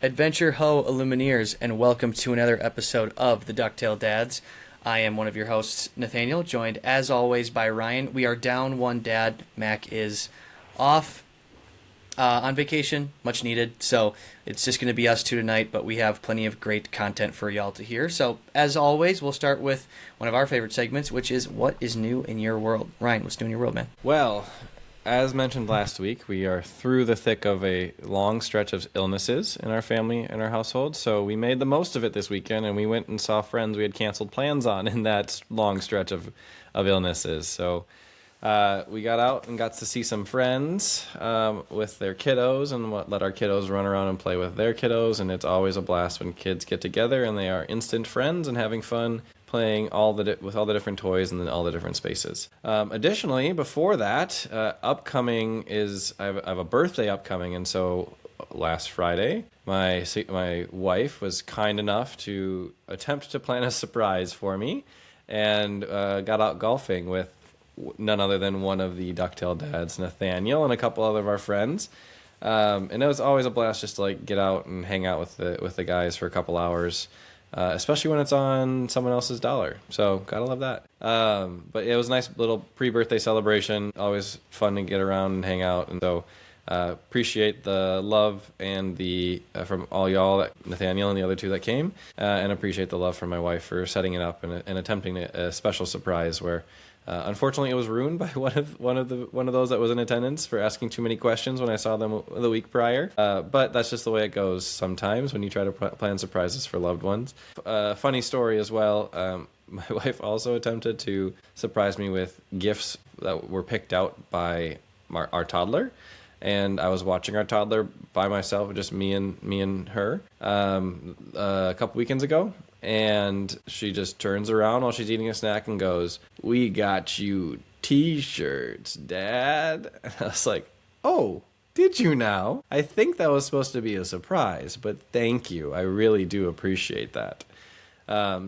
Adventure Ho Illumineers, and welcome to another episode of the Ducktail Dads. I am one of your hosts, Nathaniel, joined as always by Ryan. We are down one dad. Mac is off on vacation, much needed, so it's just going to be us two tonight, but we have plenty of great content for y'all to hear. So, as always, we'll start with one of our favorite segments, which is What is New in Your World? Ryan, what's new in your world, man? Well, as mentioned last week, we are through the thick of a long stretch of illnesses in our family and our household, so we made the most of it this weekend, and we went and saw friends we had canceled plans on in that long stretch of illnesses. So we got out and got to see some friends with their kiddos and let our kiddos run around and play with their kiddos, and it's always a blast when kids get together and they are instant friends and having fun playing with all the different toys and then all the different spaces. Additionally, before that, upcoming is I have a birthday upcoming, and so last Friday, my wife was kind enough to attempt to plan a surprise for me, and got out golfing with none other than one of the Ducktail dads, Nathaniel, and a couple other of our friends. And it was always a blast just to like get out and hang out with the guys for a couple hours. Especially when it's on someone else's dollar. So, gotta love that. But it was a nice little pre-birthday celebration. Always fun to get around and hang out. And so, appreciate the love and from all y'all, Nathaniel and the other two that came. And appreciate the love from my wife for setting it up and attempting a special surprise where, unfortunately, it was ruined by one of those that was in attendance for asking too many questions when I saw them the week prior. But that's just the way it goes sometimes when you try to plan surprises for loved ones. Funny story as well. My wife also attempted to surprise me with gifts that were picked out by our toddler. And I was watching our toddler by myself, just me and her, a couple weekends ago. And she just turns around while she's eating a snack and goes, "We got you t-shirts, Dad." And I was like, "Oh, did you now? I think that was supposed to be a surprise, but thank you. I really do appreciate that."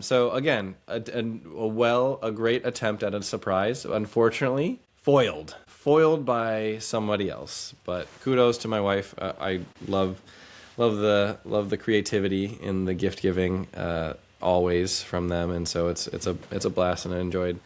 So again, a great attempt at a surprise. Unfortunately, foiled by somebody else. But kudos to my wife. I love the creativity in the gift giving always from them, and so it's a blast, and I enjoyed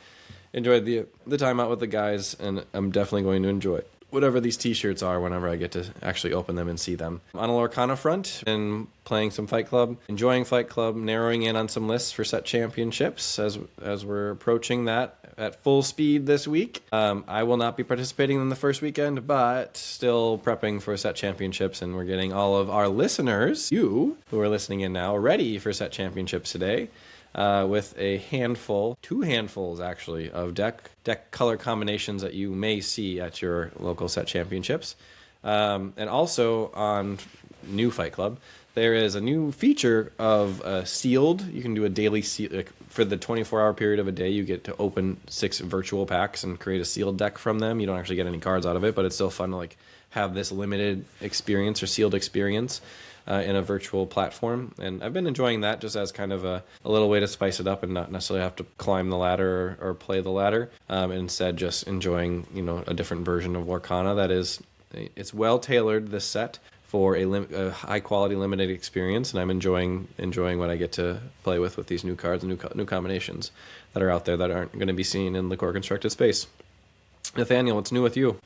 the time out with the guys, and I'm definitely going to enjoy whatever these t-shirts are whenever I get to actually open them and see them. On a Lorcana front, been playing some Fight Club, enjoying Fight Club, narrowing in on some lists for set championships as we're approaching that at full speed this week. I will not be participating in the first weekend, but still prepping for set championships, and we're getting all of our listeners, you who are listening in now, ready for set championships today. With two handfuls actually, of deck color combinations that you may see at your local set championships. And also on New Fight Club, there is a new feature of sealed. You can do a daily for the 24-hour period of a day. You get to open 6 virtual packs and create a sealed deck from them. You don't actually get any cards out of it, but it's still fun to like have this limited experience or sealed experience in a virtual platform. And I've been enjoying that just as kind of a little way to spice it up and not necessarily have to climb the ladder or play the ladder. Instead, just enjoying a different version of Lorcana that is, it's well tailored, this set, for a high quality limited experience, and I'm enjoying what I get to play with these new cards and new combinations that are out there that aren't going to be seen in the core constructed space. Nathaniel, what's new with you?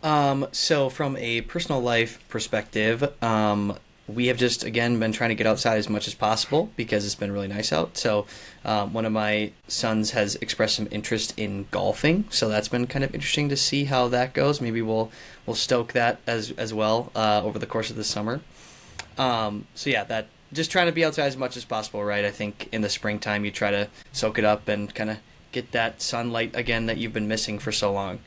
So from a personal life perspective, we have just, again, been trying to get outside as much as possible because it's been really nice out. So one of my sons has expressed some interest in golfing, so that's been kind of interesting to see how that goes. Maybe we'll stoke that as well over the course of the summer. So yeah, that just trying to be outside as much as possible, right? I think in the springtime you try to soak it up and kind of get that sunlight again that you've been missing for so long.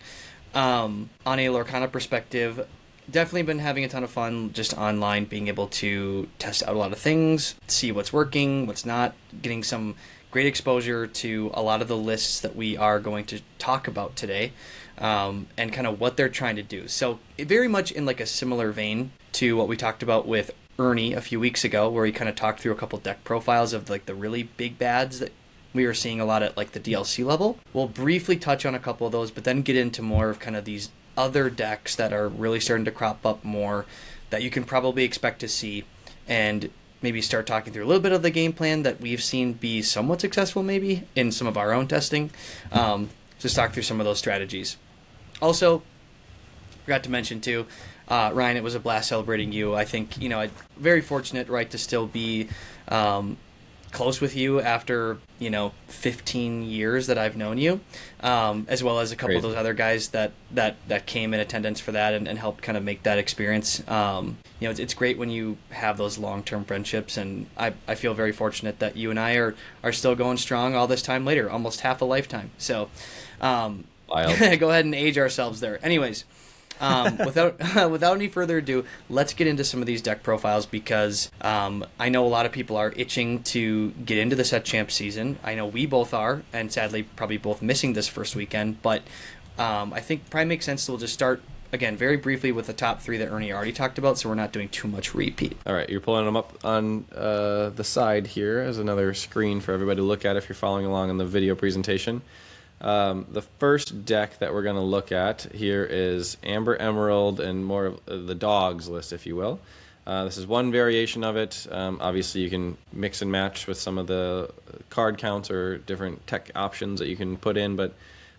On a Lorcana perspective, definitely been having a ton of fun just online, being able to test out a lot of things, see what's working, what's not, getting some great exposure to a lot of the lists that we are going to talk about today, and kind of what they're trying to do. So very much in like a similar vein to what we talked about with Ernie a few weeks ago, where he kind of talked through a couple deck profiles of like the really big bads that we were seeing a lot at like the DLC level. We'll briefly touch on a couple of those, but then get into more of kind of these other decks that are really starting to crop up more that you can probably expect to see, and maybe start talking through a little bit of the game plan that we've seen be somewhat successful maybe in some of our own testing. Just talk through some of those strategies. Also, forgot to mention too, Ryan, it was a blast celebrating you. I think, I'm very fortunate, right, to still be close with you after, 15 years that I've known you, as well as a couple of those other guys that came in attendance for that and helped kind of make that experience. It's great when you have those long-term friendships, and I feel very fortunate that you and I are still going strong all this time later, almost half a lifetime. So go ahead and age ourselves there. Anyways, without any further ado, let's get into some of these deck profiles, because I know a lot of people are itching to get into the set champ season. I know we both are, and sadly probably both missing this first weekend, but I think probably makes sense to we'll just start again very briefly with the top 3 that Ernie already talked about, so we're not doing too much repeat. All right, you're pulling them up on the side here as another screen for everybody to look at if you're following along in the video presentation. The first deck that we're going to look at here is Amber Emerald, and more of the dogs list, if you will. This is one variation of it. Obviously, you can mix and match with some of the card counts or different tech options that you can put in, but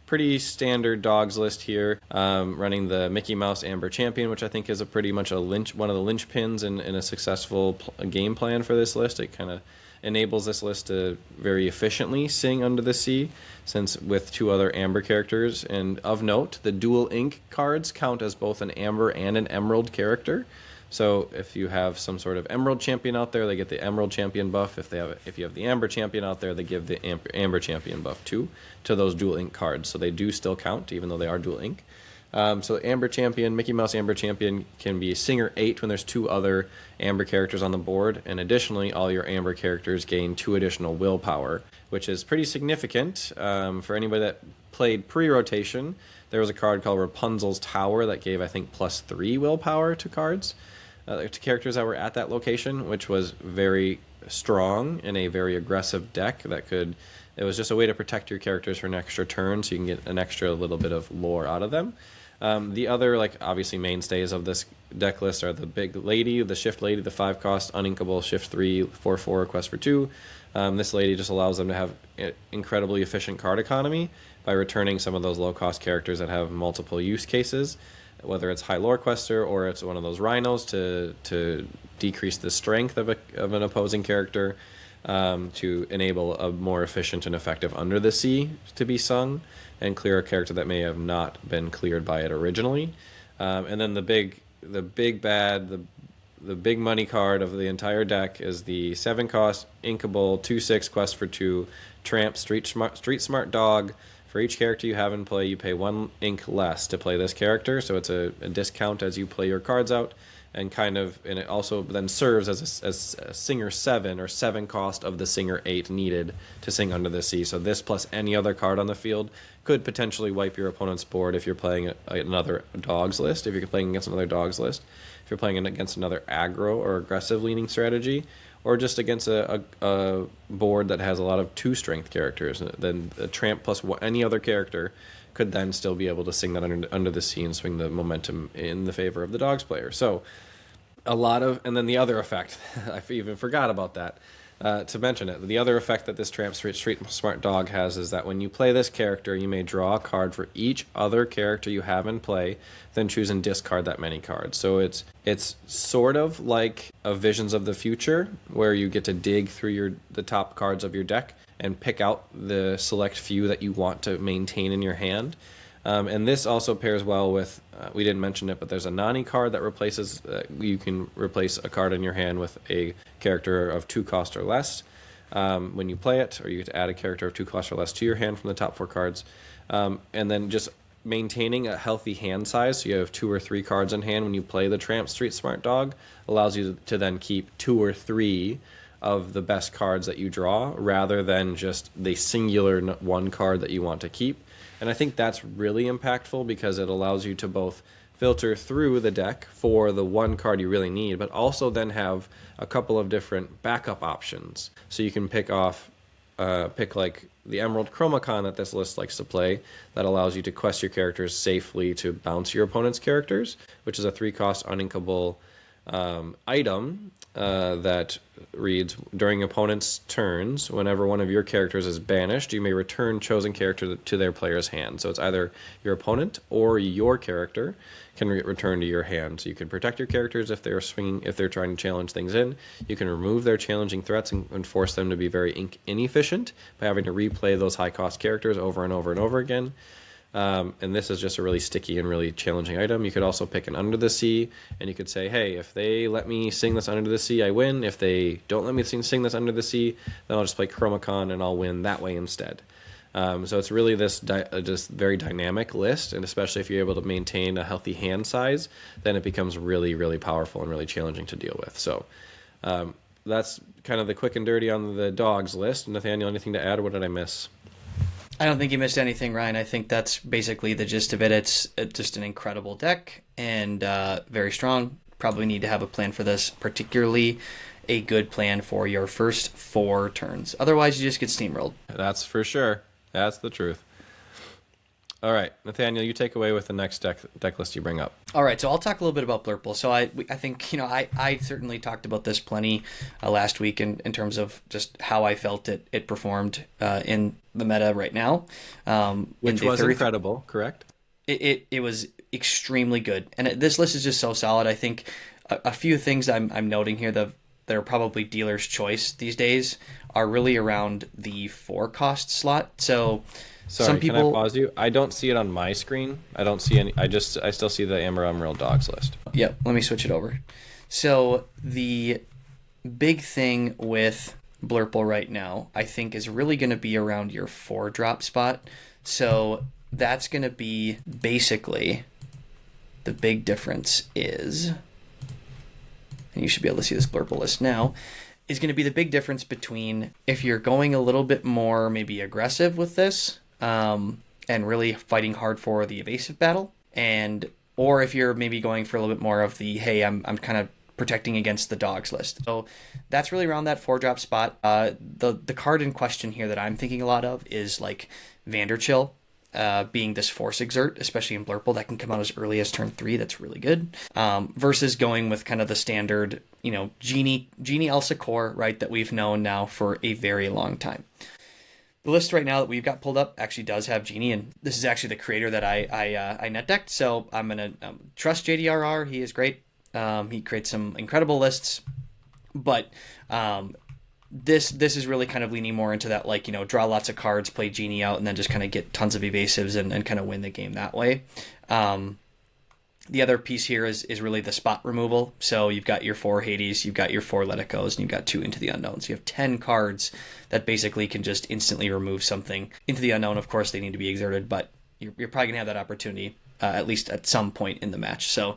pretty standard dogs list here. Running the Mickey Mouse Amber Champion, which I think is one of the linchpins in a successful game plan for this list. It kind of enables this list to very efficiently sing Under the Sea, since with 2 other Amber characters. And of note, the dual ink cards count as both an Amber and an Emerald character. So if you have some sort of Emerald champion out there, they get the Emerald champion buff. If you have the Amber champion out there, they give the Amber champion buff too to those dual ink cards. So they do still count, even though they are dual ink. So Amber Champion, Mickey Mouse Amber Champion can be Singer 8 when there's 2 other Amber characters on the board, and additionally all your Amber characters gain 2 additional willpower, which is pretty significant. For anybody that played pre-rotation, there was a card called Rapunzel's Tower that gave, I think, +3 willpower to cards, to characters that were at that location, which was very strong in a very aggressive deck it was just a way to protect your characters for an extra turn, so you can get an extra little bit of lore out of them. The other, obviously mainstays of this deck list are the Big Lady, the Shift Lady, the 5-cost, uninkable, Shift 3, 4/4, Quest for 2. This lady just allows them to have incredibly efficient card economy by returning some of those low-cost characters that have multiple use cases, whether it's High Lore Quester or it's one of those Rhinos to decrease the strength of an opposing character, to enable a more efficient and effective Under the Sea to be sung and clear a character that may have not been cleared by it originally. And then the big money card of the entire deck is the 7-cost inkable 2/6 Quest for 2 Tramp Street Smart Dog. For each character you have in play, you pay 1 ink less to play this character, so it's a discount as you play your cards out. And it also then serves as a Singer 7 or 7 cost of the Singer 8 needed to sing Under the Sea. So this plus any other card on the field could potentially wipe your opponent's board if you're playing another dogs list, if you're playing against another dogs list, if you're playing against another aggro or aggressive leaning strategy, or just against a board that has a lot of 2-strength characters. Then the Tramp plus any other character could then still be able to sing that under the sea and swing the momentum in the favor of the dogs player. So and then the other effect, I even forgot about that, to mention it. The other effect that this Tramp Street Smart Dog has is that when you play this character, you may draw a card for each other character you have in play, then choose and discard that many cards. So it's sort of like a Visions of the Future, where you get to dig through the top cards of your deck and pick out the select few that you want to maintain in your hand. And this also pairs well with, we didn't mention it, but there's a Nani card that replaces, you can replace a card in your hand with a character of 2 cost or less when you play it, or you get to add a character of 2 cost or less to your hand from the top 4 cards. And then just maintaining a healthy hand size, so you have 2 or 3 cards in hand when you play the Tramp Street Smart Dog, allows you to then keep 2 or 3 of the best cards that you draw, rather than just the singular 1 card that you want to keep. And I think that's really impactful, because it allows you to both filter through the deck for the 1 card you really need, but also then have a couple of different backup options. So you can pick like the Emerald Chromacon that this list likes to play, that allows you to quest your characters safely to bounce your opponent's characters, which is a 3-cost uninkable item that reads, during opponent's turns, whenever one of your characters is banished, you may return chosen character to their player's hand. So it's either your opponent or your character can return to your hand. So you can protect your characters if they're swinging, if they're trying to challenge things in. You can remove their challenging threats and force them to be very inefficient by having to replay those high-cost characters over and over and over again. And this is just a really sticky and really challenging item. You could also pick an Under the Sea, and you could say, hey, if they let me sing this Under the Sea, I win. If they don't let me sing this Under the Sea, then I'll just play Chromacon, and I'll win that way instead. So it's really this just very dynamic list, and especially if you're able to maintain a healthy hand size, then it becomes really, really powerful and really challenging to deal with. So that's kind of the quick and dirty on the dogs list. Nathaniel, anything to add, or what did I miss? I don't think you missed anything, Ryan. I think that's basically the gist of it. It's just an incredible deck and very strong. Probably need to have a plan for this, particularly a good plan for your first 4 turns. Otherwise, you just get steamrolled. That's for sure. That's the truth. All right, Nathaniel, you take away with the next deck list you bring up. All right, so I'll talk a little bit about Blurple. So I think, I certainly talked about this plenty last week in terms of just how I felt it performed in the meta right now. Which was incredible, correct? It was extremely good. And this list is just so solid. I think a few things I'm noting here that are probably dealer's choice these days are really around the 4-cost slot. So... Sorry, some people... can I pause you? I don't see it on my screen. I don't see any. I still see the Amber Emerald Dogs list. Yep, let me switch it over. So the big thing with Blurple right now, I think, is really going to be around your 4-drop spot. So that's going to be basically the big difference is, and you should be able to see this Blurple list now, is going to be the big difference between if you're going a little bit more maybe aggressive with this, and really fighting hard for the evasive battle, or if you're maybe going for a little bit more of the, hey, I'm kind of protecting against the dogs list. So that's really around that 4-drop spot. The card in question here that I'm thinking a lot of is like Vanderchill, being this Force Exert, especially in Blurple, that can come out as early as turn 3. That's really good. Versus going with kind of the standard, Genie Elsa core, right, that we've known now for a very long time. The list right now that we've got pulled up actually does have Genie, and this is actually the creator that I net decked, so I'm going to trust JDRR. He is great. He creates some incredible lists, but this is really kind of leaning more into that, like, draw lots of cards, play Genie out, and then just kind of get tons of evasives and kind of win the game that way. The other piece here is really the spot removal. So you've got your 4 Hades, you've got your 4 Let It Goes, and you've got 2 Into the Unknown. So you have 10 cards that basically can just instantly remove something. Into the Unknown, of course, they need to be exerted, but you're probably going to have that opportunity at least at some point in the match. So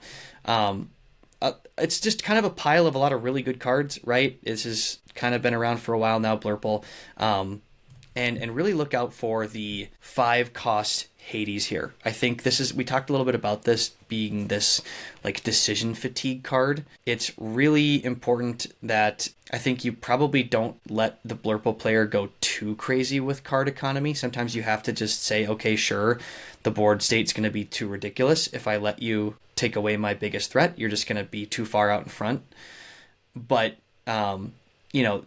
it's just kind of a pile of a lot of really good cards, right? This has kind of been around for a while now, Blurple. And really look out for the 5-cost Hades here. I think we talked a little bit about this being this like decision fatigue card. It's really important that I think you probably don't let the Blurple player go too crazy with card economy. Sometimes you have to just say, okay, sure, the board state's going to be too ridiculous. If I let you take away my biggest threat, you're just going to be too far out in front. But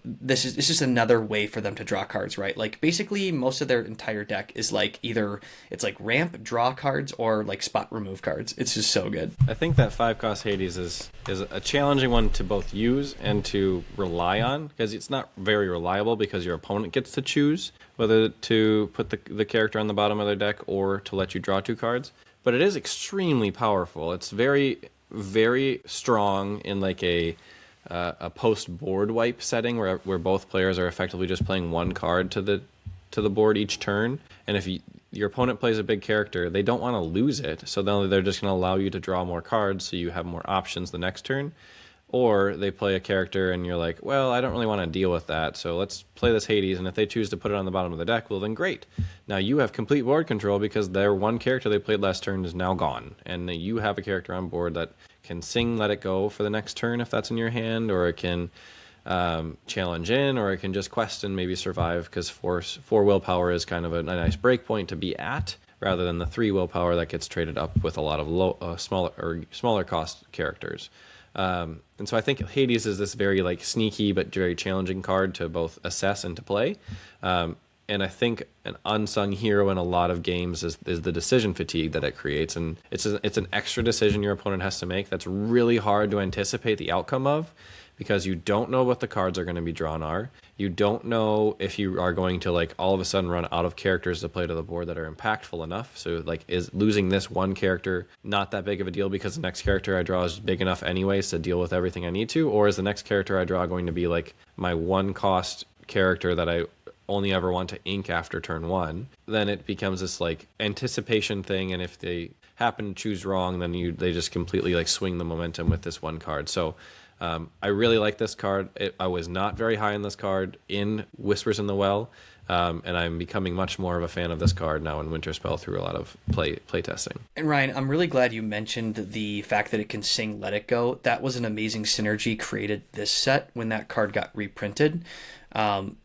this is just another way for them to draw cards, right? Like basically most of their entire deck is like either it's like ramp draw cards or like spot remove cards. It's just so good. I think that 5-cost Hades is a challenging one to both use and to rely on, because it's not very reliable because your opponent gets to choose whether to put the character on the bottom of their deck or to let you draw 2 cards. But it is extremely powerful. It's very, very strong in like a post-board wipe setting where both players are effectively just playing 1 card to the board each turn. And if your opponent plays a big character, they don't want to lose it, so then they're just going to allow you to draw more cards so you have more options the next turn. Or they play a character and you're like, well, I don't really want to deal with that, so let's play this Hades, and if they choose to put it on the bottom of the deck, well then great. Now you have complete board control because their 1 character they played last turn is now gone, and you have a character on board that can sing Let It Go for the next turn if that's in your hand, or it can challenge in, or it can just quest and maybe survive, because 4 willpower is kind of a nice break point to be at, rather than the 3 willpower that gets traded up with a lot of smaller cost characters. And so I think Hades is this very like sneaky but very challenging card to both assess and to play. And I think an unsung hero in a lot of games is the decision fatigue that it creates. And it's an extra decision your opponent has to make that's really hard to anticipate the outcome of, because you don't know what the cards are going to be drawn are. You don't know if you are going to like all of a sudden run out of characters to play to the board that are impactful enough. So like, is losing this one character not that big of a deal because the next character I draw is big enough anyways to deal with everything I need to? Or is the next character I draw going to be like my one cost character that I only ever want to ink after turn one? Then it becomes this like anticipation thing, and if they happen to choose wrong, then they just completely like swing the momentum with this one card. So I really like this card. I was not very high on this card in Whispers in the Well, and I'm becoming much more of a fan of this card now in Winterspell through a lot of play testing. And Ryan, I'm really glad you mentioned the fact that it can sing Let It Go. That was an amazing synergy created this set when that card got reprinted.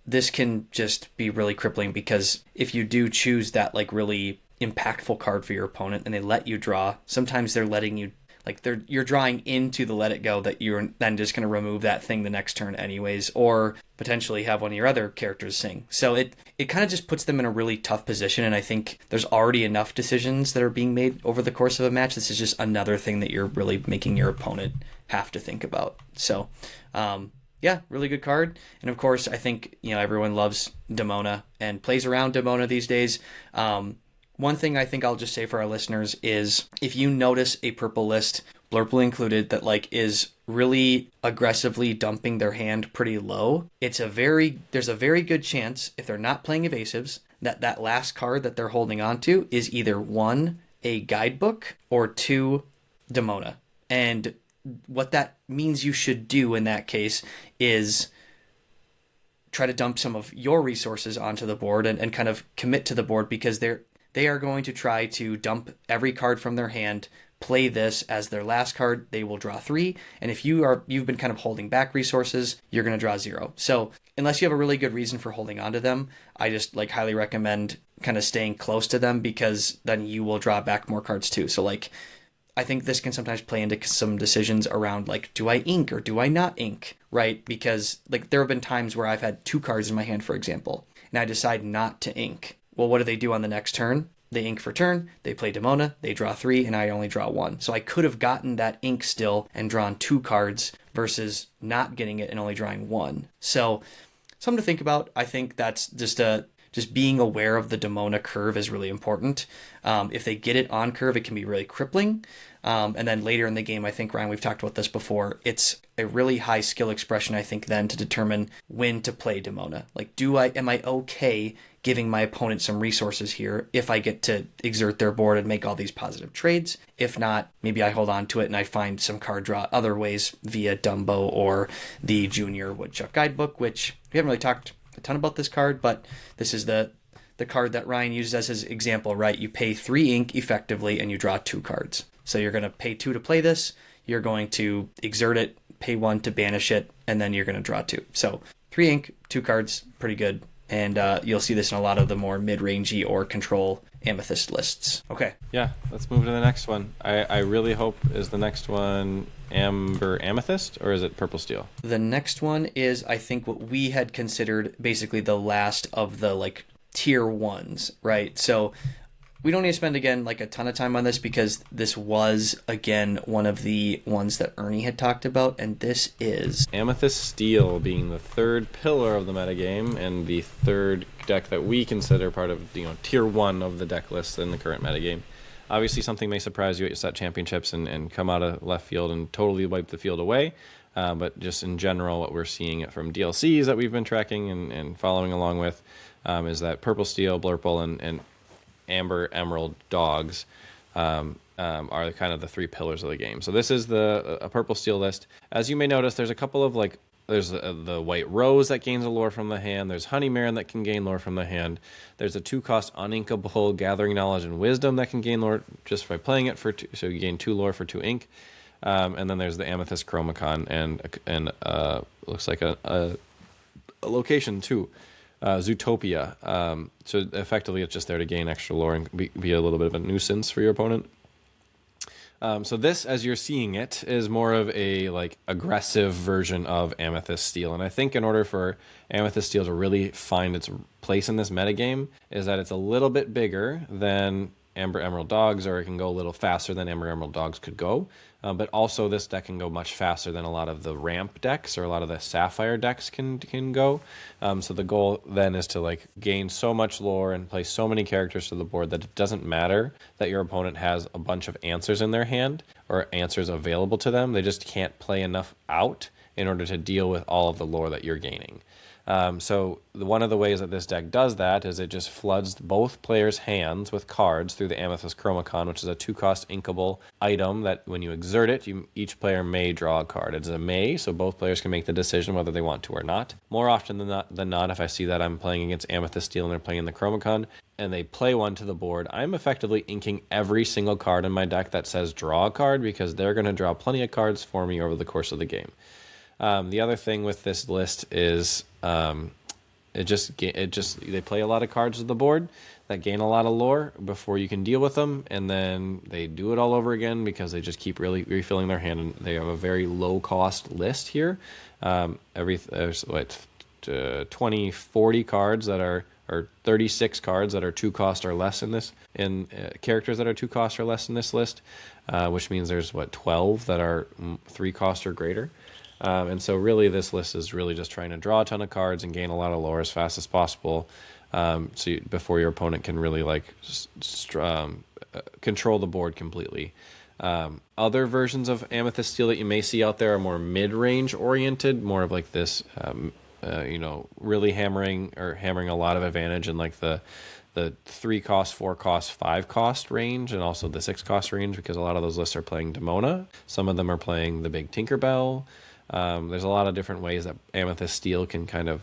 This can just be really crippling, because if you do choose that like really impactful card for your opponent and they let you draw, sometimes they're letting you, like you're drawing into the Let It Go that you're then just going to remove that thing the next turn anyways, or potentially have one of your other characters sing. So it kind of just puts them in a really tough position, and I think there's already enough decisions that are being made over the course of a match. This is just another thing that you're really making your opponent have to think about. So, yeah, really good card. And of course, I think, everyone loves Demona and plays around Demona these days. One thing I think I'll just say for our listeners is, if you notice a purple list, Blurple included, that like is really aggressively dumping their hand pretty low, there's a very good chance, if they're not playing evasives, that last card that they're holding on to is either 1, a guidebook, or 2, Demona. And what that means you should do in that case is try to dump some of your resources onto the board and kind of commit to the board, because they are going to try to dump every card from their hand, play this as their last card. They will draw 3, and if you've been kind of holding back resources, you're going to draw 0. So unless you have a really good reason for holding on to them, I just like highly recommend kind of staying close to them, because then you will draw back more cards too. So like, I think this can sometimes play into some decisions around like, do I ink or do I not ink, right? Because like there have been times where I've had 2 cards in my hand, for example, and I decide not to ink. Well, what do they do on the next turn? They ink for turn, they play Demona, they draw 3, and I only draw 1. So I could have gotten that ink still and drawn 2 cards versus not getting it and only drawing 1. So something to think about. I think that's just being aware of the Demona curve is really important. If they get it on curve, it can be really crippling. And then later in the game, I think, Ryan, we've talked about this before, it's a really high skill expression, I think, then to determine when to play Demona. Like, am I okay giving my opponent some resources here if I get to exert their board and make all these positive trades? If not, maybe I hold on to it and I find some card draw other ways via Dumbo or the Junior Woodchuck Guidebook, which we haven't really talked a ton about this card, but this is the card that Ryan uses as his example, right? You pay 3 ink effectively and you draw 2 cards. So you're going to pay 2 to play this, you're going to exert it, pay 1 to banish it, and then you're going to draw 2. So 3 ink, 2 cards, pretty good. And you'll see this in a lot of the more mid-rangey or control Amethyst lists. Okay. Yeah, let's move to the next one. I really hope, is the next one Amber Amethyst, or is it Purple Steel? The next one is, I think, what we had considered basically the last of the like tier 1s, right? So we don't need to spend, again, like a ton of time on this, because this was, again, one of the ones that Ernie had talked about, and this is Amethyst Steel, being the 3rd pillar of the metagame and the 3rd deck that we consider part of tier 1 of the deck list in the current metagame. Obviously, something may surprise you at your set championships and come out of left field and totally wipe the field away. But just in general, what we're seeing from DLCs that we've been tracking and following along with is that Purple Steel, Blurple, and Amber Emerald dogs are kind of the 3 pillars of the game. So this is a Purple Steel list. As you may notice, there's a couple of there's the White Rose that gains a lore from the hand. There's Honey Marin that can gain lore from the hand. There's a 2-cost Uninkable Gathering Knowledge and Wisdom that can gain lore just by playing it for 2, so you gain 2 lore for 2 ink. And then there's the Amethyst Chromacon and looks like a location too. Zootopia. So effectively, it's just there to gain extra lore and be a little bit of a nuisance for your opponent. So this, as you're seeing it, is more of a like aggressive version of Amethyst Steel. And I think in order for Amethyst Steel to really find its place in this metagame is that it's a little bit bigger than Amber Emerald Dogs, or it can go a little faster than Amber Emerald Dogs could go. But also this deck can go much faster than a lot of the ramp decks or a lot of the Sapphire decks can go. So the goal then is to like gain so much lore and play so many characters to the board that it doesn't matter that your opponent has a bunch of answers in their hand or answers available to them. They just can't play enough out in order to deal with all of the lore that you're gaining. So one of the ways that this deck does that is it just floods both players' hands with cards through the Amethyst Chromacon, which is a 2-cost inkable item that when you exert it, each player may draw a card. It's a may, so both players can make the decision whether they want to or not. More often than not, if I see that I'm playing against Amethyst Steel and they're playing in the Chromacon, and they play one to the board, I'm effectively inking every single card in my deck that says draw a card, because they're going to draw plenty of cards for me over the course of the game. The other thing with this list is they play a lot of cards to the board that gain a lot of lore before you can deal with them, and then they do it all over again because they just keep really refilling their hand, and they have a very low cost list here. There's 20, 40 cards that are, or 36 cards that are 2 cost or less in this, characters that are 2 cost or less in this list, which means there's 12 that are 3 cost or greater. And so really this list is really just trying to draw a ton of cards and gain a lot of lore as fast as possible, before your opponent can really control the board completely. Other versions of Amethyst Steel that you may see out there are more mid-range oriented, more of like this, really hammering a lot of advantage in like the 3 cost, 4 cost, 5 cost range, and also the 6 cost range, because a lot of those lists are playing Demona. Some of them are playing the big Tinkerbell. There's a lot of different ways that Amethyst Steel can kind of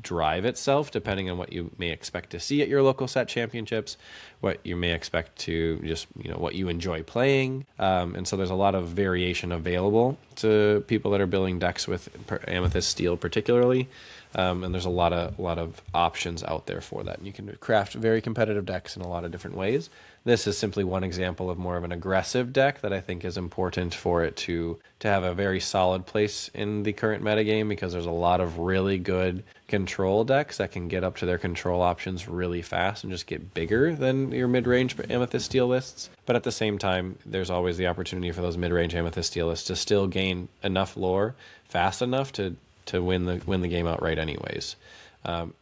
drive itself depending on what you may expect to see at your local set championships, what you may expect to just, what you enjoy playing. And so there's a lot of variation available to people that are building decks with Amethyst Steel particularly. And there's a lot of options out there for that. And you can craft very competitive decks in a lot of different ways. This is simply one example of more of an aggressive deck that I think is important for it to have a very solid place in the current metagame, because there's a lot of really good control decks that can get up to their control options really fast and just get bigger than your mid-range Amethyst Steel lists. But at the same time, there's always the opportunity for those mid-range Amethyst Steel lists to still gain enough lore fast enough to win the game outright anyways.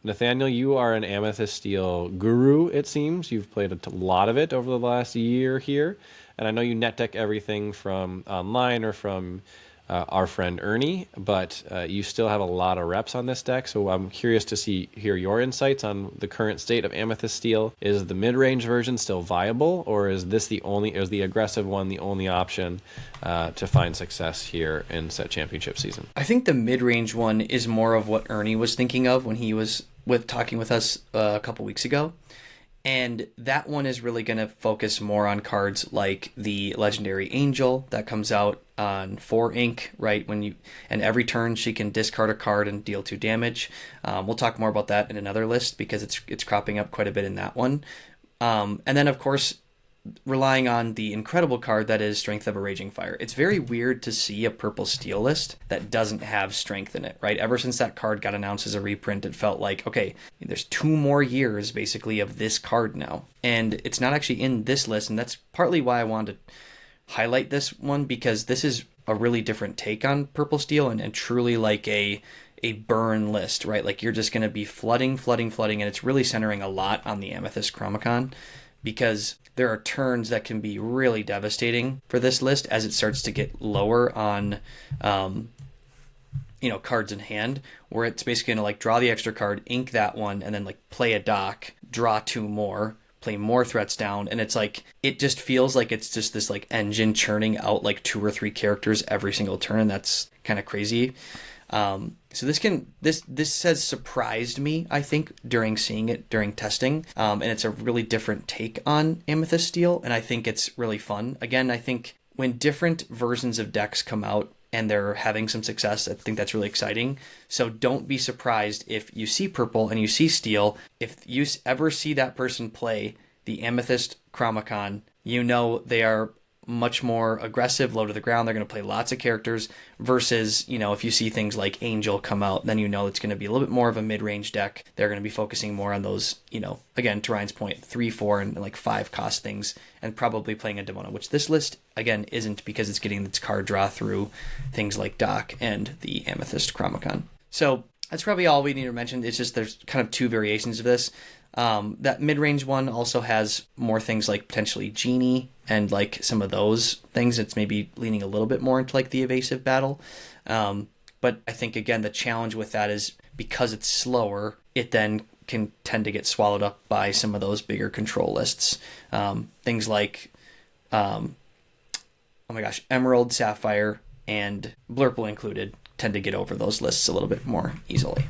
Nathaniel, you are an Amethyst Steel guru, it seems. You've played a lot of it over the last year here, and I know you net deck everything from online or from our friend Ernie, but you still have a lot of reps on this deck, so I'm curious to hear your insights on the current state of Amethyst Steel. Is the mid-range version still viable, or is the aggressive one the only option to find success here in set championship season? I think the mid-range one is more of what Ernie was thinking of when he was talking with us a couple weeks ago. And that one is really going to focus more on cards like the Legendary Angel that comes out on 4 ink, right? And every turn she can discard a card and deal 2 damage. We'll talk more about that in another list because it's cropping up quite a bit in that one. And then, of course, relying on the incredible card that is Strength of a Raging Fire. It's very weird to see a purple steel list that doesn't have strength in it, right? Ever since that card got announced as a reprint, it felt like, okay, there's 2 more years basically of this card now. And it's not actually in this list, and that's partly why I wanted to highlight this one, because this is a really different take on purple steel and truly like a burn list, right? Like you're just going to be flooding, and it's really centering a lot on the Amethyst Chromacon, because there are turns that can be really devastating for this list as it starts to get lower on, cards in hand, where it's basically going to draw the extra card, ink that one, and then play a dock, draw 2 more, play more threats down, and it's it just feels like it's just this engine churning out 2 or 3 characters every single turn, and that's kind of crazy. So this has surprised me, I think, during seeing it during testing, and it's a really different take on Amethyst Steel, and I think it's really fun. Again, I think when different versions of decks come out and they're having some success, I think that's really exciting. So don't be surprised if you see purple and you see steel. If you ever see that person play the Amethyst Chromacon, they are much more aggressive, low to the ground. They're going to play lots of characters versus, if you see things like Angel come out, then it's going to be a little bit more of a mid-range deck. They're going to be focusing more on those, again, to Ryan's point, 3, 4, and like 5 cost things, and probably playing a Demona, which this list, again, isn't because it's getting its card draw through things like Doc and the Amethyst Chromicon. So that's probably all we need to mention. It's just there's kind of 2 variations of this. That mid-range one also has more things like potentially Genie and like some of those things. It's maybe leaning a little bit more into like the evasive battle. But I think, again, the challenge with that is because it's slower, it then can tend to get swallowed up by some of those bigger control lists. Things like, Emerald, Sapphire, and Blurple included tend to get over those lists a little bit more easily.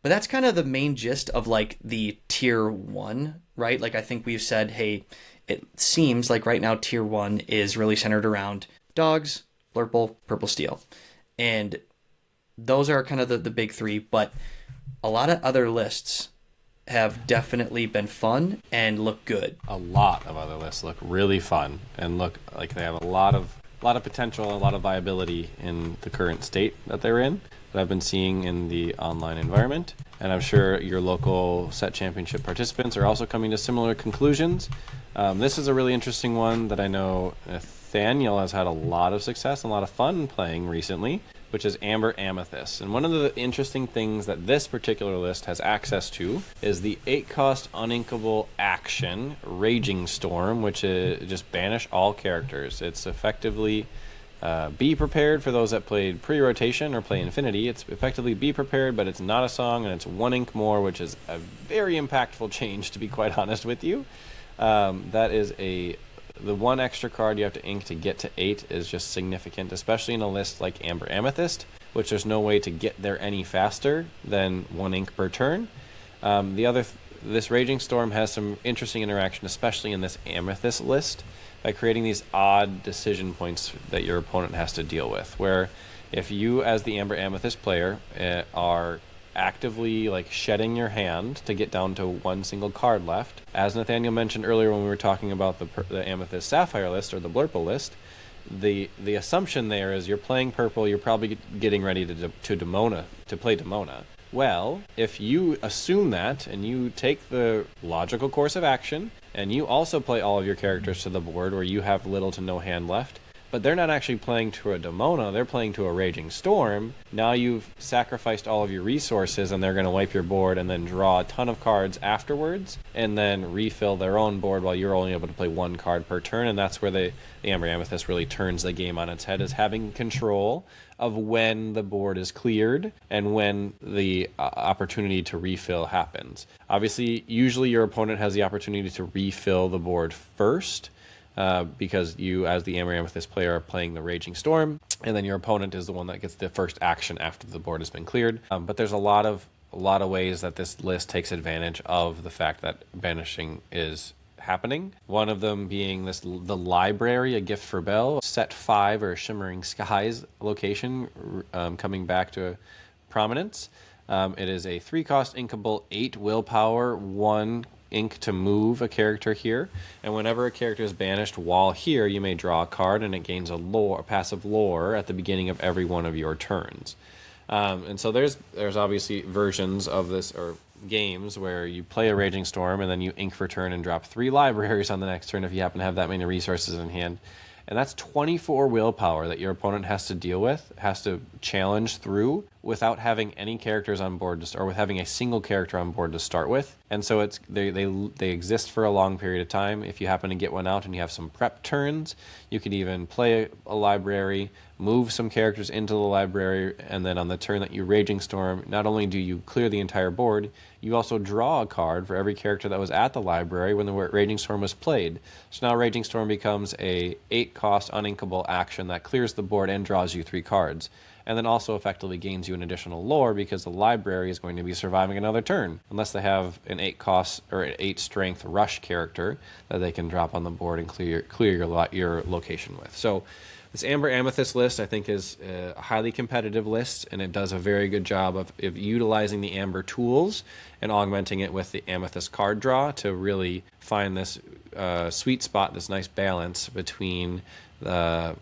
But that's kind of the main gist of like the tier 1, right? Like I think we've said, hey, it seems like right now tier 1 is really centered around dogs, Blurple, Purple Steel. And those are kind of the big 3, but a lot of other lists have definitely been fun and look good. A lot of other lists look really fun and look like they have a lot of potential and a lot of viability in the current state that they're in, that I've been seeing in the online environment. And I'm sure your local set championship participants are also coming to similar conclusions. This is a really interesting one that I know Nathaniel has had a lot of success and a lot of fun playing recently, which is Amber Amethyst. And one of the interesting things that this particular list has access to is the 8-cost uninkable action, Raging Storm, which is just banish all characters. It's effectively be prepared for those that played pre-rotation or play Infinity. It's effectively be prepared, but it's not a song, and it's 1 ink more, which is a very impactful change, to be quite honest with you. That is the 1 extra card you have to ink to get to 8 is just significant, especially in a list like Amber Amethyst, which there's no way to get there any faster than 1 ink per turn. This Raging Storm has some interesting interaction, especially in this Amethyst list, by creating these odd decision points that your opponent has to deal with, where if you, as the Amber Amethyst player, are actively like shedding your hand to get down to 1 single card left, as Nathaniel mentioned earlier when we were talking about the Amethyst Sapphire list or the Blurple list, the assumption there is you're playing purple, you're probably getting ready to play Demona. Well, if you assume that and you take the logical course of action and you also play all of your characters to the board where you have little to no hand left, but they're not actually playing to a Demona, they're playing to a Raging Storm. Now you've sacrificed all of your resources and they're going to wipe your board and then draw a ton of cards afterwards and then refill their own board while you're only able to play 1 card per turn. And that's where the Amber Amethyst really turns the game on its head, is having control of when the board is cleared and when the opportunity to refill happens. Obviously, usually your opponent has the opportunity to refill the board first, because you, as the Amber Amethyst player, are playing the Raging Storm, and then your opponent is the one that gets the first action after the board has been cleared. But there's a lot of ways that this list takes advantage of the fact that banishing is happening. One of them being the Library, A Gift for Bell, set 5 or Shimmering Skies location, coming back to prominence. It is a 3-cost inkable, 8 willpower, 1 ink to move a character here, and whenever a character is banished while here, you may draw a card, and it gains a passive lore at the beginning of every one of your turns. And so there's obviously versions of this, or games, where you play a Raging Storm and then you ink for turn and drop 3 libraries on the next turn if you happen to have that many resources in hand. And that's 24 willpower that your opponent has to deal with, has to challenge through without having any characters on board, or with having a single character on board to start with. And so they exist for a long period of time. If you happen to get one out and you have some prep turns, you could even play a library, move some characters into the library, and then on the turn that you Raging Storm, not only do you clear the entire board, you also draw a card for every character that was at the library when the Raging Storm was played. So now Raging Storm becomes a 8-cost uninkable action that clears the board and draws you 3 cards. And then also effectively gains you an additional lore, because the library is going to be surviving another turn, unless they have an 8-cost or an 8-strength rush character that they can drop on the board and clear your location with. So This Amber Amethyst list, I think, is a highly competitive list, and it does a very good job of utilizing the Amber tools and augmenting it with the Amethyst card draw to really find this sweet spot, this nice balance between the,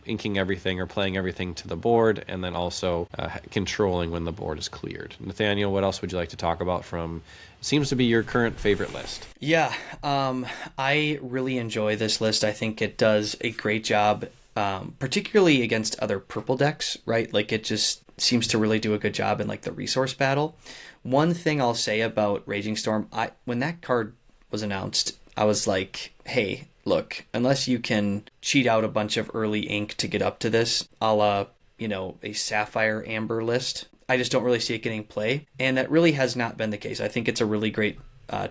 inking everything or playing everything to the board, and then also controlling when the board is cleared. Nathaniel, what else would you like to talk about from, seems to be your current favorite list? Yeah, I really enjoy this list. I think it does a great job, particularly against other purple decks, right? Like, it just seems to really do a good job in like the resource battle. One thing I'll say about Raging Storm, when that card was announced, I was like, hey, look, unless you can cheat out a bunch of early ink to get up to this, a la, a Sapphire Amber list, I just don't really see it getting play. And that really has not been the case. I think it's a really great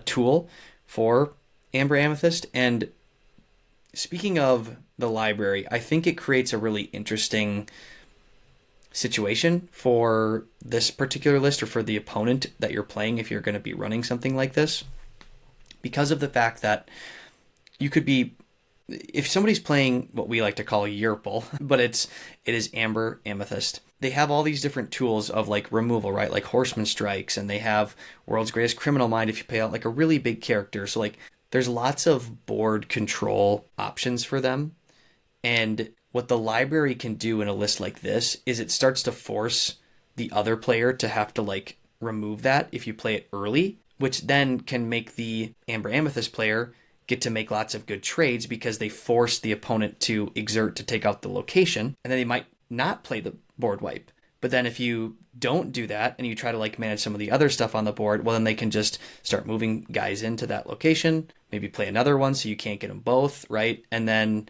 tool for Amber Amethyst. And speaking of the library, I think it creates a really interesting situation for this particular list, or for the opponent that you're playing if you're going to be running something like this, because of the fact that you could be, if somebody's playing what we like to call Yerple, but it is Amber Amethyst, they have all these different tools of like removal, right? Like Horseman Strikes, and they have World's Greatest Criminal Mind if you pay out like a really big character. So like there's lots of board control options for them. And what the library can do in a list like this is it starts to force the other player to have to like remove that if you play it early, which then can make the Amber Amethyst player get to make lots of good trades because they force the opponent to exert to take out the location, and then they might not play the board wipe. But then if you don't do that and you try to like manage some of the other stuff on the board, well, then they can just start moving guys into that location, maybe play another one so you can't get them both, right? And then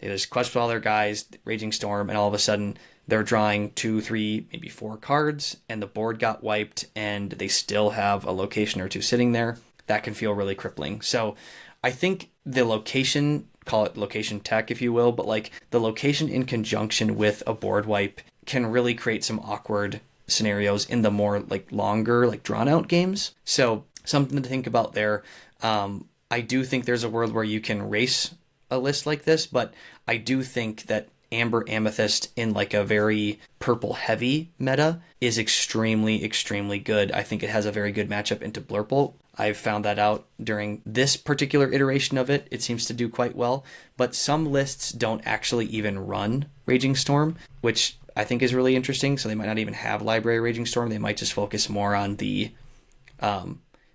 they just quest all their guys, Raging Storm, and all of a sudden they're drawing 2, 3, maybe 4 cards, and the board got wiped, and they still have a location or two sitting there. That can feel really crippling. So I think the location, call it location tech if you will, but like the location in conjunction with a board wipe can really create some awkward scenarios in the more like longer, like drawn out games. So something to think about there. I do think there's a world where you can race a list like this, but I do think that Amber Amethyst in like a very purple heavy meta is extremely, extremely good. I think it has a very good matchup into Blurple. I've found that out during this particular iteration of it. It seems to do quite well, but some lists don't actually even run Raging Storm, which I think is really interesting. So they might not even have Library Raging Storm. They might just focus more on the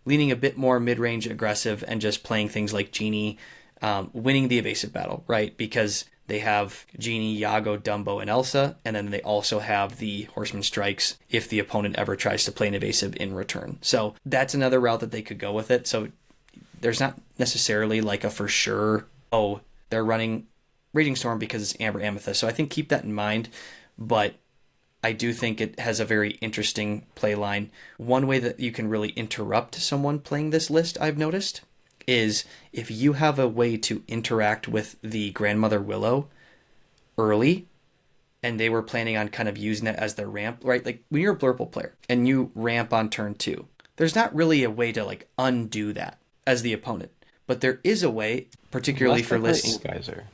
leaning a bit more mid-range aggressive and just playing things like Genie, winning the evasive battle, right? Because they have Genie, Yago, Dumbo, and Elsa, and then they also have the Horseman Strikes if the opponent ever tries to play an evasive in return. So that's another route that they could go with it. So there's not necessarily like a for sure, oh, they're running Raging Storm because it's Amber Amethyst. So I think keep that in mind, but I do think it has a very interesting play line. One way that you can really interrupt someone playing this list, I've noticed, is if you have a way to interact with the Grandmother Willow early, and they were planning on kind of using it as their ramp, right? Like when you're a Blurple player and you ramp on turn 2, there's not really a way to like undo that as the opponent, but there is a way, particularly for lists. Geyser,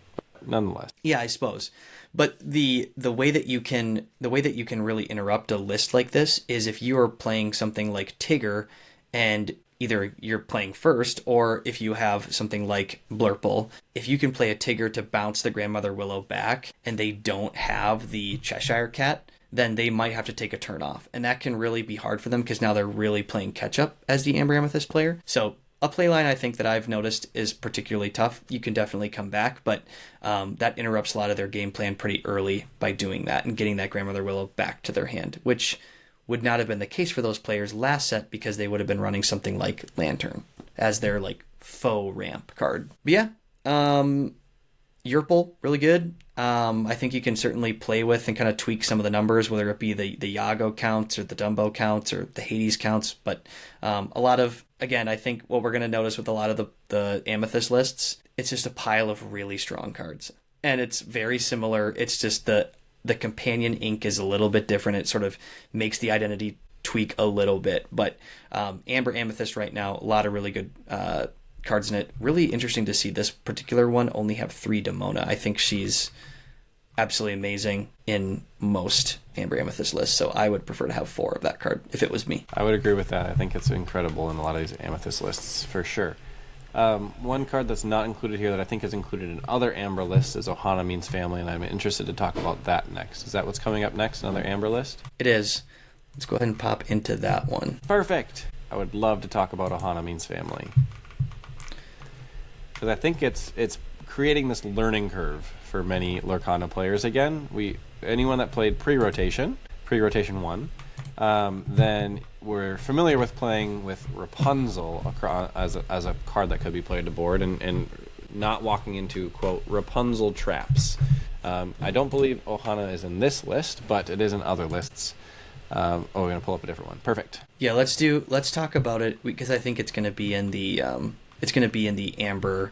nonetheless. Yeah, I suppose. But the way that you can really interrupt a list like this is if you are playing something like Tigger, and either you're playing first, or if you have something like Blurple, if you can play a Tigger to bounce the Grandmother Willow back and they don't have the Cheshire Cat, then they might have to take a turn off. And that can really be hard for them because now they're really playing catch up as the Amber Amethyst player. So a playline I think that I've noticed is particularly tough. You can definitely come back, but that interrupts a lot of their game plan pretty early by doing that and getting that Grandmother Willow back to their hand, which would not have been the case for those players last set because they would have been running something like Lantern as their like faux ramp card. But yeah, Yerple, really good. I think you can certainly play with and kind of tweak some of the numbers, whether it be the Yago counts or the Dumbo counts or the Hades counts. But a lot of, again, I think what we're going to notice with a lot of the Amethyst lists, it's just a pile of really strong cards. And it's very similar. It's just the companion ink is a little bit different. It sort of makes the identity tweak a little bit. But Amber Amethyst right now, a lot of really good cards in it. Really interesting to see this particular one only have 3 Demona. I think she's absolutely amazing in most Amber Amethyst lists, so I would prefer to have 4 of that card if it was me. I would agree with that. I think it's incredible in a lot of these Amethyst lists, for sure. One card that's not included here that I think is included in other Amber lists is Ohana Means Family, and I'm interested to talk about that next. Is that what's coming up next, another Amber list? It is. Let's go ahead and pop into that one. Perfect! I would love to talk about Ohana Means Family. Because I think it's creating this learning curve for many Lorcana players again. Anyone that played pre-rotation 1, then we're familiar with playing with Rapunzel as a card that could be played to board and not walking into, quote, Rapunzel traps. I don't believe Ohana is in this list, but it is in other lists. We're going to pull up a different one. Perfect. Yeah, let's talk about it, because I think it's going to be in the Amber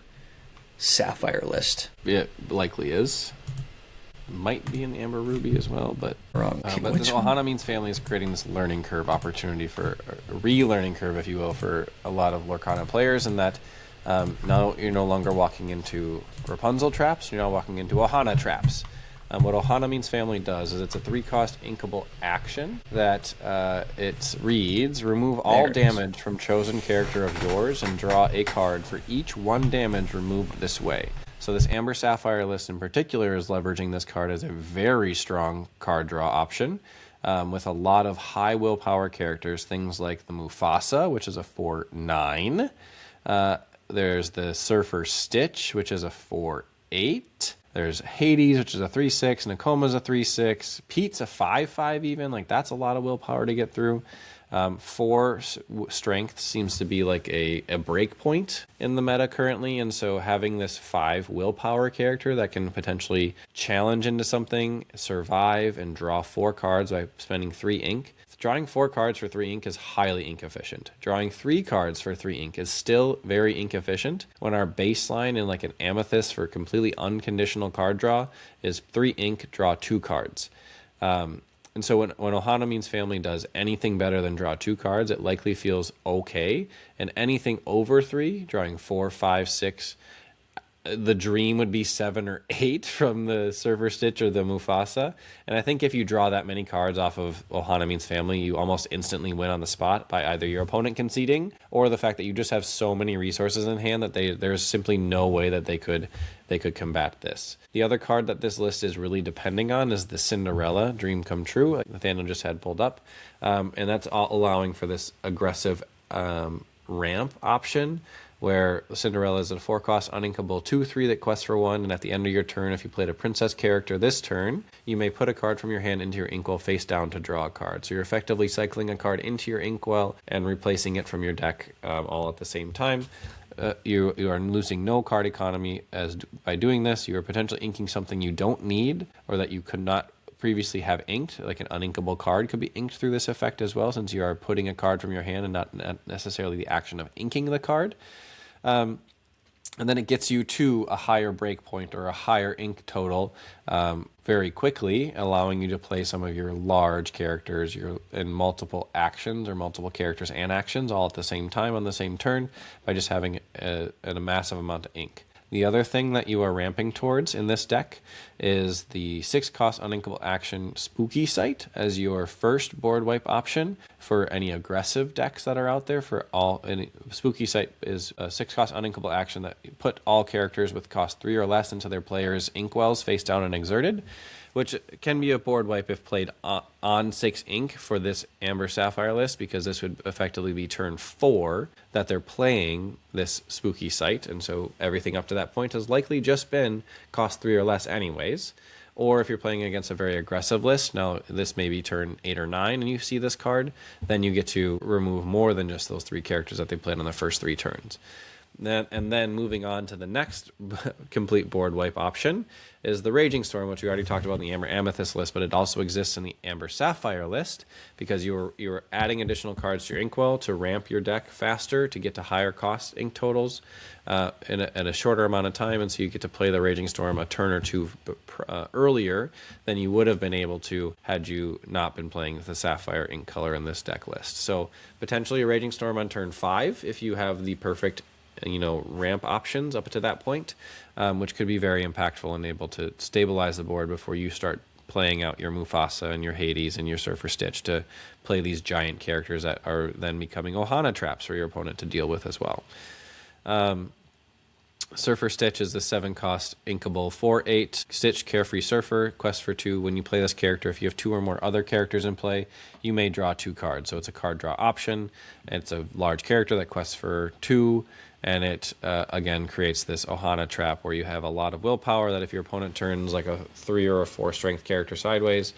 Sapphire list. It likely is. Might be in the Amber Ruby as well, but wrong. But this Ohana Means Family is creating this learning curve opportunity for a relearning curve, if you will, for a lot of Lorcana players, in that now you're no longer walking into Rapunzel traps, you're now walking into Ohana traps. What Ohana Means Family does is it's a 3-cost inkable action that it reads, remove all damage from chosen character of yours and draw a card for each 1 damage removed this way. So this Amber Sapphire list in particular is leveraging this card as a very strong card draw option with a lot of high willpower characters, things like the Mufasa, which is a 4/9. There's the Surfer Stitch, which is a 4/8. There's Hades, which is a 3/6. Nakoma's a 3/6. Pete's a 5/5 even. Like, that's a lot of willpower to get through. 4 strength seems to be like a break point in the meta currently, and so having this 5 willpower character that can potentially challenge into something, survive, and draw 4 cards by spending 3 ink. Drawing 4 cards for 3 ink is highly ink efficient. Drawing 3 cards for 3 ink is still very ink efficient, when our baseline in like an Amethyst for completely unconditional card draw is 3 ink, draw 2 cards. And so when Ohana Means Family does anything better than draw 2 cards, it likely feels okay. And anything over 3, drawing 4, 5, 6, the dream would be 7 or 8 from the Surfer Stitch or the Mufasa. And I think if you draw that many cards off of Ohana Means Family, you almost instantly win on the spot by either your opponent conceding or the fact that you just have so many resources in hand that there's simply no way that they could combat this. The other card that this list is really depending on is the Cinderella Dream Come True, like Nathaniel just had pulled up. And that's all allowing for this aggressive ramp option, where Cinderella is a 4-cost uninkable 2/3 that quests for 1, and at the end of your turn, if you played a princess character this turn, you may put a card from your hand into your inkwell face down to draw a card. So you're effectively cycling a card into your inkwell and replacing it from your deck all at the same time. You are losing no card economy by doing this. You are potentially inking something you don't need or that you could not previously have inked, like an uninkable card could be inked through this effect as well, since you are putting a card from your hand and not necessarily the action of inking the card. And then it gets you to a higher break point or a higher ink total very quickly, allowing you to play some of your large characters in multiple actions or multiple characters and actions all at the same time on the same turn by just having a massive amount of ink. The other thing that you are ramping towards in this deck is the 6-cost uninkable action Spooky Sight as your first board wipe option for any aggressive decks that are out there. Spooky Sight is a 6-cost uninkable action that put all characters with cost 3 or less into their players' inkwells face down and exerted, which can be a board wipe if played on 6 ink for this Amber Sapphire list, because this would effectively be turn 4 that they're playing this Spooky Sight, and so everything up to that point has likely just been cost 3 or less anyways. Or if you're playing against a very aggressive list, now this may be turn 8 or 9 and you see this card, then you get to remove more than just those 3 characters that they played on the first 3 turns. And then moving on to the next complete board wipe option is the Raging Storm, which we already talked about in the Amber Amethyst list, but it also exists in the Amber Sapphire list because you're adding additional cards to your inkwell to ramp your deck faster to get to higher cost ink totals in a shorter amount of time, and so you get to play the Raging Storm a turn or 2 earlier than you would have been able to had you not been playing the Sapphire ink color in this deck list. So potentially a Raging Storm on turn 5 if you have the perfect ramp options up to that point, which could be very impactful and able to stabilize the board before you start playing out your Mufasa and your Hades and your Surfer Stitch to play these giant characters that are then becoming Ohana traps for your opponent to deal with as well. Surfer Stitch is the 7-cost inkable 4/8 Stitch Carefree Surfer, quest for 2. When you play this character, if you have 2 or more other characters in play, you may draw 2 cards. So it's a card draw option. It's a large character that quests for 2, and it, again, creates this Ohana trap where you have a lot of willpower that if your opponent turns like a 3 or a 4 strength character sideways,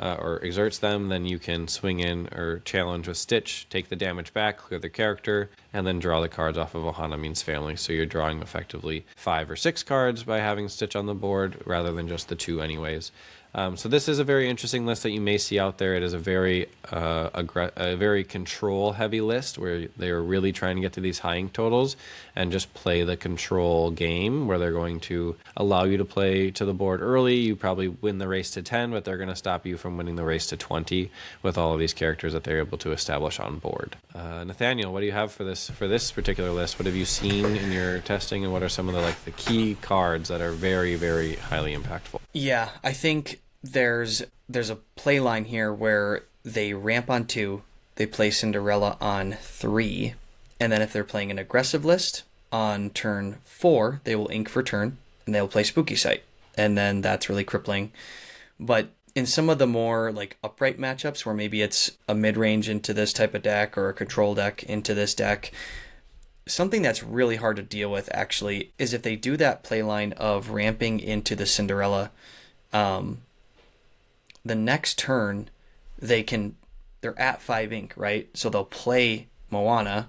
or exerts them, then you can swing in or challenge with Stitch, take the damage back, clear the character, and then draw the cards off of Ohana Means Family. So you're drawing effectively 5 or 6 cards by having Stitch on the board rather than just the 2 anyways. So this is a very interesting list that you may see out there. It is a very very control-heavy list where they are really trying to get to these high ink totals and just play the control game where they're going to allow you to play to the board early. You probably win the race to 10, but they're going to stop you from winning the race to 20 with all of these characters that they're able to establish on board. Nathaniel, what do you have for this particular list? What have you seen in your testing, and what are some of the key cards that are very, very highly impactful? Yeah, I think there's a play line here where they ramp on 2, they play Cinderella on 3, and then if they're playing an aggressive list, on turn 4, they will ink for turn, and they'll play Spooky Sight. And then that's really crippling. But in some of the more upright matchups where maybe it's a mid-range into this type of deck or a control deck into this deck, something that's really hard to deal with actually is if they do that play line of ramping into the Cinderella, the next turn they're at 5 ink, right? So they'll play Moana,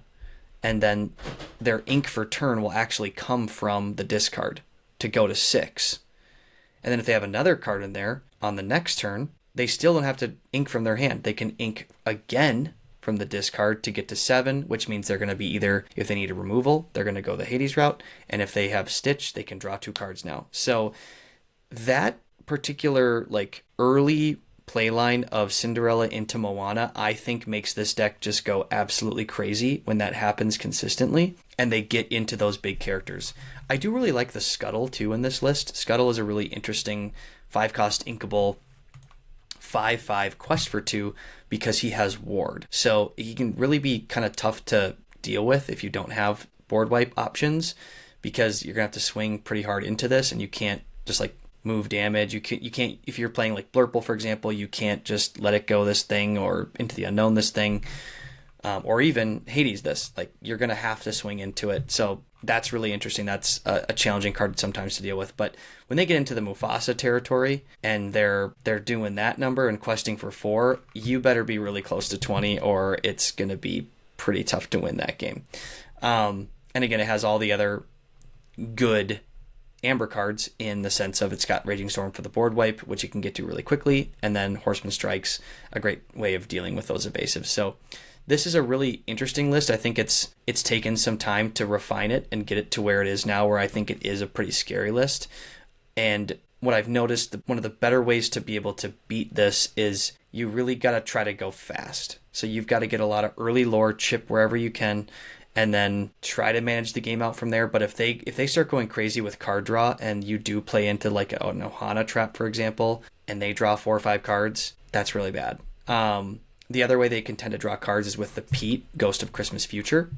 and then their ink for turn will actually come from the discard to go to 6. And then if they have another card in there on the next turn, they still don't have to ink from their hand. They can ink again from the discard to get to 7, which means they're going to be either, if they need a removal, they're going to go the Hades route, and if they have Stitch, they can draw 2 cards now. So that particular early playline of Cinderella into Moana, I think makes this deck just go absolutely crazy when that happens consistently and they get into those big characters. I do really like the Scuttle too in this list. Scuttle is a really interesting 5-cost inkable 5/5 quest for 2 because he has Ward. So he can really be kind of tough to deal with if you don't have board wipe options, because you're going to have to swing pretty hard into this and you can't just move damage. You can't if you're playing Blurple, for example, you can't just let it go this thing or into the unknown this thing, or even Hades this. You're going to have to swing into it. So that's really interesting. That's a challenging card sometimes to deal with. But when they get into the Mufasa territory and they're doing that number and questing for 4, you better be really close to 20 or it's going to be pretty tough to win that game. And again, it has all the other good Amber cards in the sense of it's got Raging Storm for the board wipe, which you can get to really quickly, and then Horseman Strikes, a great way of dealing with those evasives. So this is a really interesting list. I think it's taken some time to refine it and get it to where it is now, where I think it is a pretty scary list. And what I've noticed, one of the better ways to be able to beat this is you really got to try to go fast. So you've got to get a lot of early lore, chip wherever you can, and then try to manage the game out from there. But if they start going crazy with card draw and you do play into an Ohana trap, for example, and they draw 4 or 5 cards, that's really bad. The other way they can tend to draw cards is with the Pete, Ghost of Christmas Future.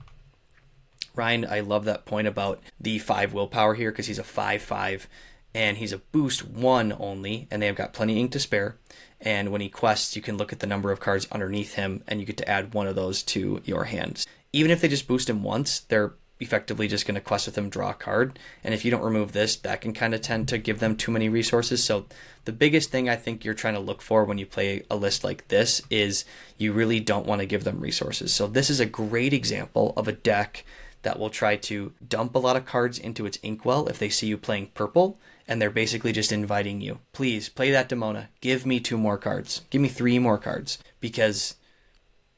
Ryan, I love that point about the 5 willpower here because he's a 5/5 and he's a boost 1 only, and they've got plenty of ink to spare. And when he quests, you can look at the number of cards underneath him and you get to add 1 of those to your hands. Even if they just boost him once, they're effectively just going to quest with him, draw a card. And if you don't remove this, that can kind of tend to give them too many resources. So the biggest thing I think you're trying to look for when you play a list like this is you really don't want to give them resources. So this is a great example of a deck that will try to dump a lot of cards into its inkwell if they see you playing purple, and they're basically just inviting you. Please, play that Demona. Give me 2 more cards. Give me 3 more cards. Because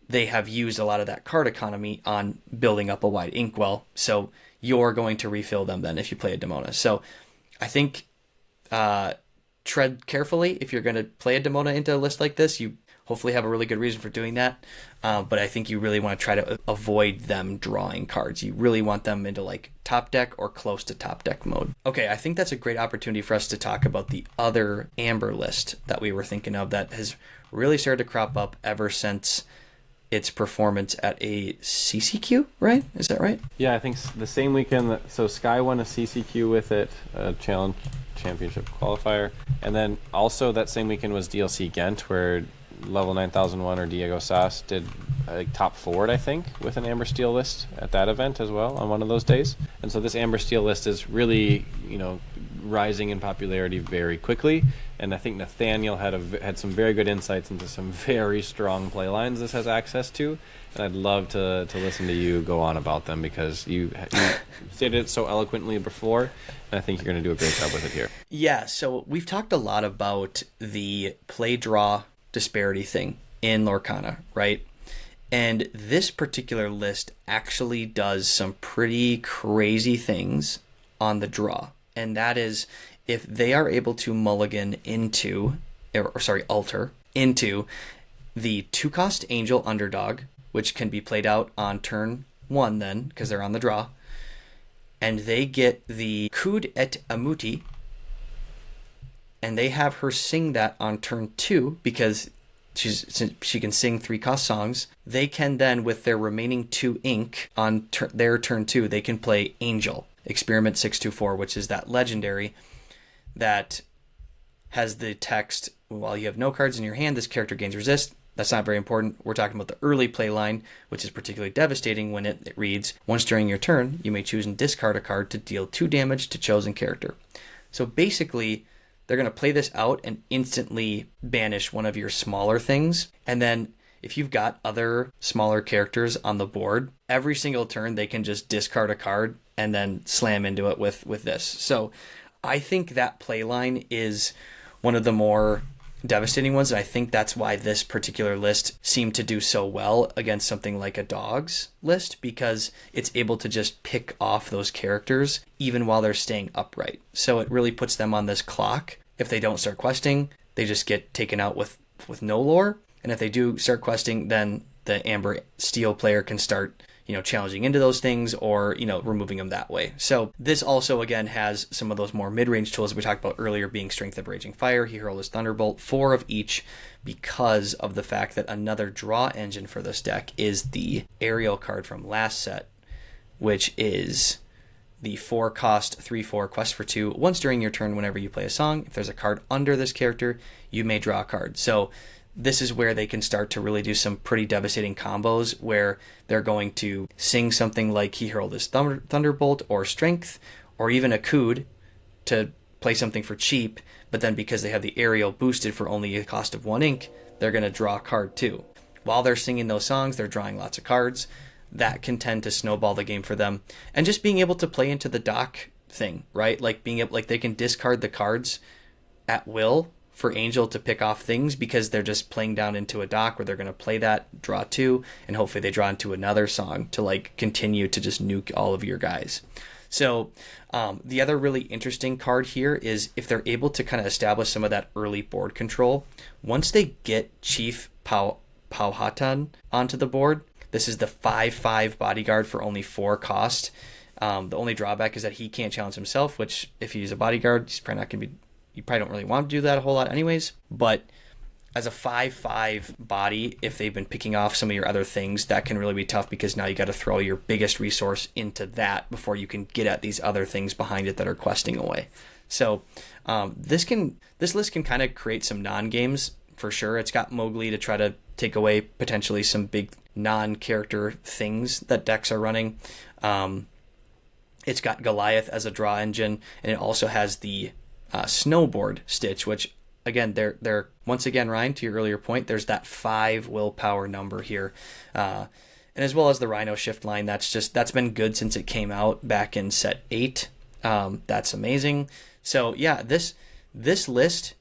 they have used a lot of that card economy on building up a wide inkwell, so you're going to refill them then if you play a Demona. So I think tread carefully if you're going to play a Demona into a list like this. You hopefully have a really good reason for doing that. But I think you really want to try to avoid them drawing cards. You really want them into like top deck or close to top deck mode. Okay, I think that's a great opportunity for us to talk about the other Amber list that we were thinking of that has really started to crop up ever since its performance at a CCQ, right? Is that right? Yeah, I think the same weekend. So Sky won a CCQ with it, a Challenge Championship qualifier. And then also that same weekend was DLC Ghent, where level 9001 or Diego Sass did top forward, I think, with an Amber Steel list at that event as well on one of those days. And so this Amber Steel list is really, rising in popularity very quickly. And I think Nathaniel had some very good insights into some very strong play lines this has access to. And I'd love to listen to you go on about them, because you stated it so eloquently before, and I think you're going to do a great job with it here. Yeah, so we've talked a lot about the play-draw disparity thing in Lorcana, right? And this particular list actually does some pretty crazy things on the draw. And that is, if they are able to mulligan alter into the 2-cost Angel Underdog, which can be played out on turn 1 then, because they're on the draw, and they get the Kud et Amuti, and they have her sing that on turn 2, because she can sing 3-cost songs. They can then, with their remaining 2 ink on their turn 2, they can play Angel, Experiment 624, which is that legendary that has the text, while you have no cards in your hand, this character gains resist. That's not very important. We're talking about the early play line, which is particularly devastating when it reads, once during your turn, you may choose and discard a card to deal 2 damage to chosen character. So basically, they're going to play this out and instantly banish one of your smaller things. And then if you've got other smaller characters on the board, every single turn they can just discard a card and then slam into it with this. So I think that play line is one of the more devastating ones, and I think that's why this particular list seemed to do so well against something like a Dogs list, because it's able to just pick off those characters even while they're staying upright. So it really puts them on this clock. If they don't start questing, they just get taken out with no lore, and if they do start questing, then the Amber Steel player can start challenging into those things or, removing them that way. So this also, again, has some of those more mid-range tools we talked about earlier, being Strength of Raging Fire, He Hurled His Thunderbolt, 4 of each, because of the fact that another draw engine for this deck is the Aerial card from last set, which is the 4-cost 3/4 Quest for 2. Once during your turn, whenever you play a song, if there's a card under this character, you may draw a card. So this is where they can start to really do some pretty devastating combos, where they're going to sing something like He Hurled His Thunderbolt or Strength, or even a Kud to play something for cheap, but then because they have the Aerial boosted for only a cost of 1 ink, they're going to draw a card too. While they're singing those songs, they're drawing lots of cards. That can tend to snowball the game for them. And just being able to play into the dock thing, right? Like they can discard the cards at will for Angel to pick off things, because they're just playing down into a dock where they're going to play that, draw 2, and hopefully they draw into another song to continue to just nuke all of your guys. So the other really interesting card here is if they're able to kind of establish some of that early board control. Once they get Chief Powhatan onto the board, this is the 5/5 bodyguard for only 4 cost. The only drawback is that he can't challenge himself, which if he's a bodyguard, he's probably not going to be. You probably don't really want to do that a whole lot anyways. But as a 5/5 body, if they've been picking off some of your other things, that can really be tough, because now you got to throw your biggest resource into that before you can get at these other things behind it that are questing away. So this list can kind of create some non-games for sure. It's got Mowgli to try to take away potentially some big non-character things that decks are running. It's got Goliath as a draw engine, and it also has the snowboard stitch, which again, they're once again, Ryan, to your earlier point, there's that 5 willpower number here, and as well as the Rhino shift line. That's been good since it came out back in set 8. That's amazing. So yeah, this list,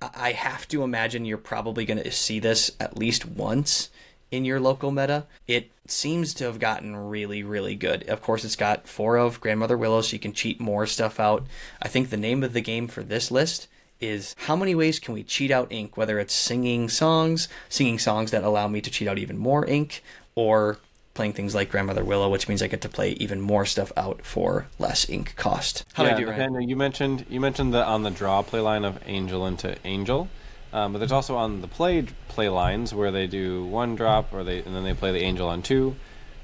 I have to imagine you're probably going to see this at least once in your local meta. It seems to have gotten really, really good. Of course, it's got 4 of Grandmother Willow, so you can cheat more stuff out. I think the name of the game for this list is how many ways can we cheat out ink, whether it's singing songs that allow me to cheat out even more ink, or playing things like Grandmother Willow, which means I get to play even more stuff out for less ink cost. How do I do, Ryan? Nathaniel, you mentioned the on the draw play line of Angel into Angel, but there's also on the play lines where they do one drop, and then they play the Angel on 2,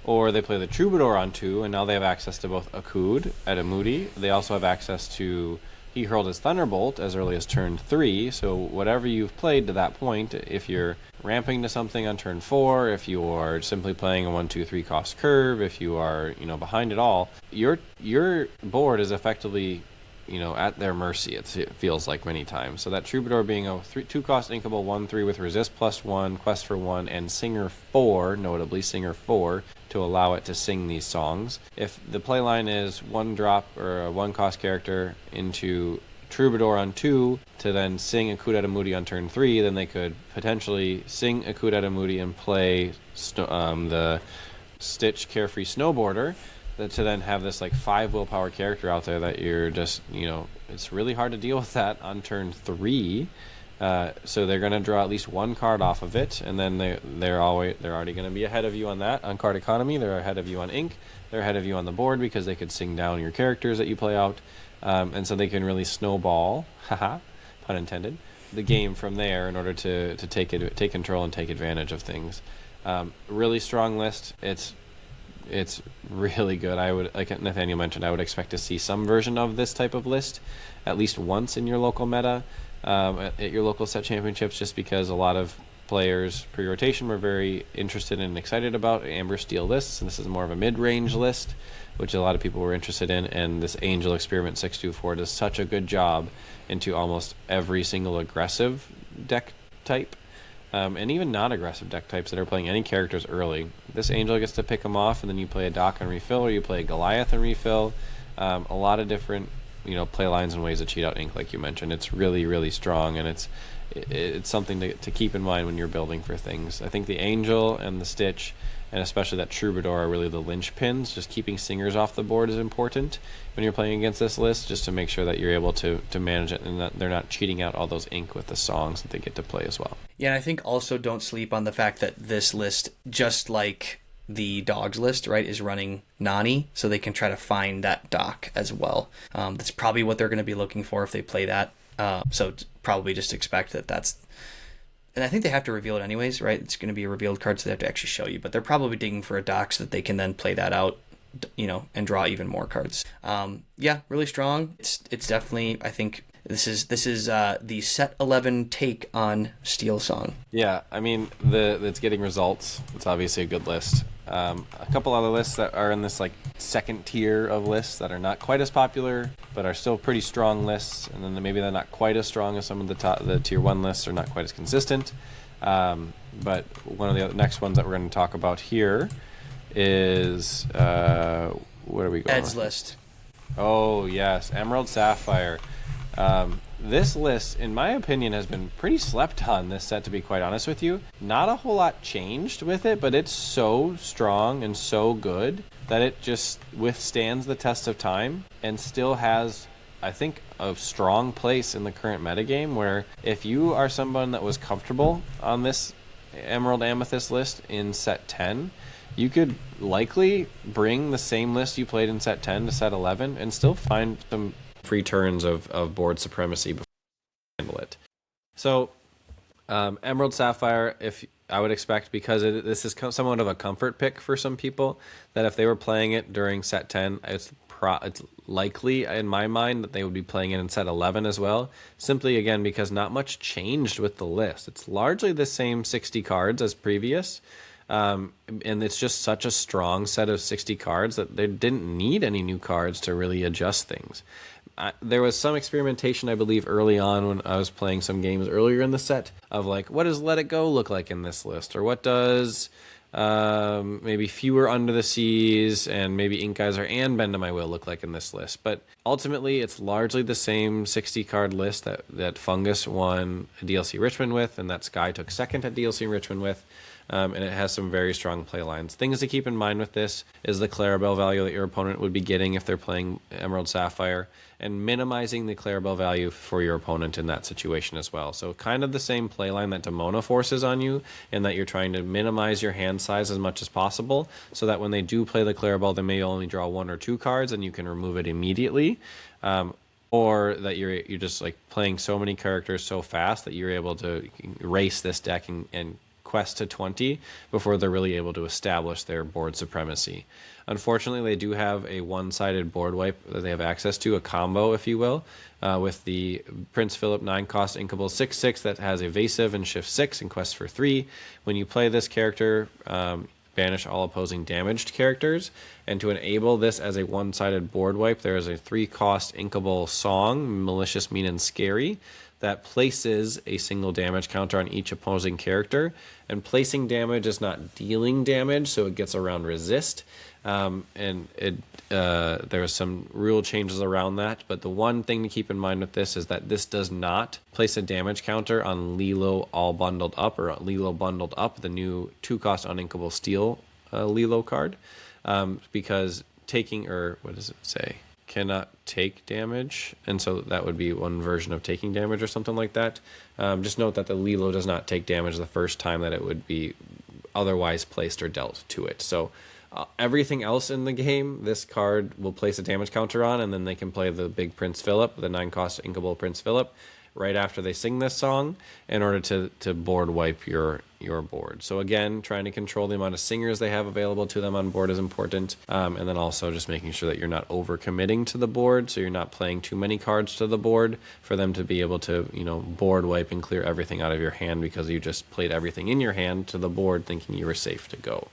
or they play the Troubadour on 2, and now they have access to both Akud at a Moody. They also have access to He Hurled His Thunderbolt as early as turn 3, so whatever you've played to that point, if you're ramping to something on turn 4, if you are simply playing a 1-2-3 cost curve, if you are, behind it all, your board is effectively, at their mercy, it feels like many times. So that Troubadour being a 2-cost inkable 1-3 with Resist +1, Quest for 1, and Singer 4, notably Singer 4, to allow it to sing these songs. If the playline is 1 drop or a 1-cost character into Troubadour on 2 to then sing Akud Moody on turn 3, then they could potentially sing Akud Moody and play the Stitch Carefree Snowboarder, to then have this 5 willpower character out there that you're just, it's really hard to deal with that on turn 3. So they're going to draw at least 1 card off of it, and then they're already going to be ahead of you on that. On card economy, they're ahead of you on ink. They're ahead of you on the board because they could sing down your characters that you play out, and so they can really snowball, haha, pun intended, the game from there in order to take control and take advantage of things. Really strong list. It's really good. I would, like Nathaniel mentioned, I would expect to see some version of this type of list at least once in your local meta, at your local set championships, just because a lot of players pre-rotation were very interested and excited about Amber Steel lists, and this is more of a mid-range list, which a lot of people were interested in, and this Angel Experiment 624 does such a good job into almost every single aggressive deck type. And even non-aggressive deck types that are playing any characters early. This Angel gets to pick them off, and then you play a Doc and refill, or you play a Goliath and refill. A lot of different, play lines and ways to cheat out ink, like you mentioned. It's really, really strong, and it's something to keep in mind when you're building for things. I think the Angel and the Stitch, and especially that Troubadour, are really the linchpins. Just keeping singers off the board is important when you're playing against this list, just to make sure that you're able to manage it and that they're not cheating out all those ink with the songs that they get to play as well. Yeah, and I think also don't sleep on the fact that this list, just like the Dogs list, right, is running Nani, so they can try to find that Doc as well. That's probably what they're going to be looking for if they play that. So probably just expect that's... And I think they have to reveal it anyways, right? It's going to be a revealed card, so they have to actually show you. But they're probably digging for a Doc so that they can then play that out, and draw even more cards. Yeah, really strong. It's definitely, I think, this is the set 11 take on Steel Song. Yeah, I mean, it's getting results. It's obviously a good list. A couple other lists that are in this second tier of lists that are not quite as popular, but are still pretty strong lists, and then maybe they're not quite as strong as some of the tier 1 lists, are not quite as consistent. But one of the next ones that we're going to talk about here is what are we going Ed's with? list. Oh yes, Emerald Sapphire. This list, in my opinion, has been pretty slept on this set, to be quite honest with you. Not a whole lot changed with it, but it's so strong and so good that it just withstands the test of time and still has, I think, a strong place in the current metagame, where if you are someone that was comfortable on this Emerald Amethyst list in set 10, you could likely bring the same list you played in set 10 to set 11 and still find some free turns of board supremacy before you handle it. So Emerald Sapphire, if I would expect, because this is somewhat of a comfort pick for some people, that if they were playing it during set 10, it's likely in my mind that they would be playing it in set 11 as well, simply again because not much changed with the list. It's largely the same 60 cards as previous, and it's just such a strong set of 60 cards that they didn't need any new cards to really adjust things. There was some experimentation, I believe, early on when I was playing some games earlier in the set of what does Let It Go look like in this list, or what does maybe Fewer Under the Seas and maybe Ink Geyser and Bend to My Will look like in this list. But ultimately, it's largely the same 60 card list that Fungus won a DLC Richmond with, and that Sky took second at DLC Richmond with. and it has some very strong play lines. Things to keep in mind with this is the Clarabelle value that your opponent would be getting if they're playing Emerald Sapphire, and minimizing the Clarabelle value for your opponent in that situation as well. So kind of the same play line that Demona forces on you, in that you're trying to minimize your hand size as much as possible, so that when they do play the Clarabelle, they may only draw 1 or 2 cards and you can remove it immediately. Or that you're just like playing so many characters so fast that you're able to race this deck and quest to 20 before they're really able to establish their board supremacy. Unfortunately, they do have a one-sided board wipe that they have access to, a combo, if you will, with the Prince Philip 9-cost inkable 6/6 that has evasive and shift 6 and quest for 3. When you play this character, banish all opposing damaged characters, and to enable this as a one-sided board wipe, there is a 3-cost inkable song, Malicious, Mean, and Scary, that places a single damage counter on each opposing character. And placing damage is not dealing damage, so it gets around resist. And there are some rule changes around that, but the one thing to keep in mind with this is that this does not place a damage counter on Lilo All Bundled Up, or Lilo Bundled Up, the new 2-cost uninkable steel Lilo card, because taking, or what does it say? Cannot take damage, and so that would be one version of taking damage or something like that. Just note that the Lilo does not take damage the first time that it would be otherwise placed or dealt to it. So everything else in the game, this card will place a damage counter on, and then they can play the big Prince Philip, the 9-cost inkable Prince Philip, right after they sing this song in order to board wipe your board. So again, trying to control the amount of singers they have available to them on board is important, and then also just making sure that you're not overcommitting to the board, so you're not playing too many cards to the board for them to be able to, board wipe and clear everything out of your hand because you just played everything in your hand to the board thinking you were safe to go.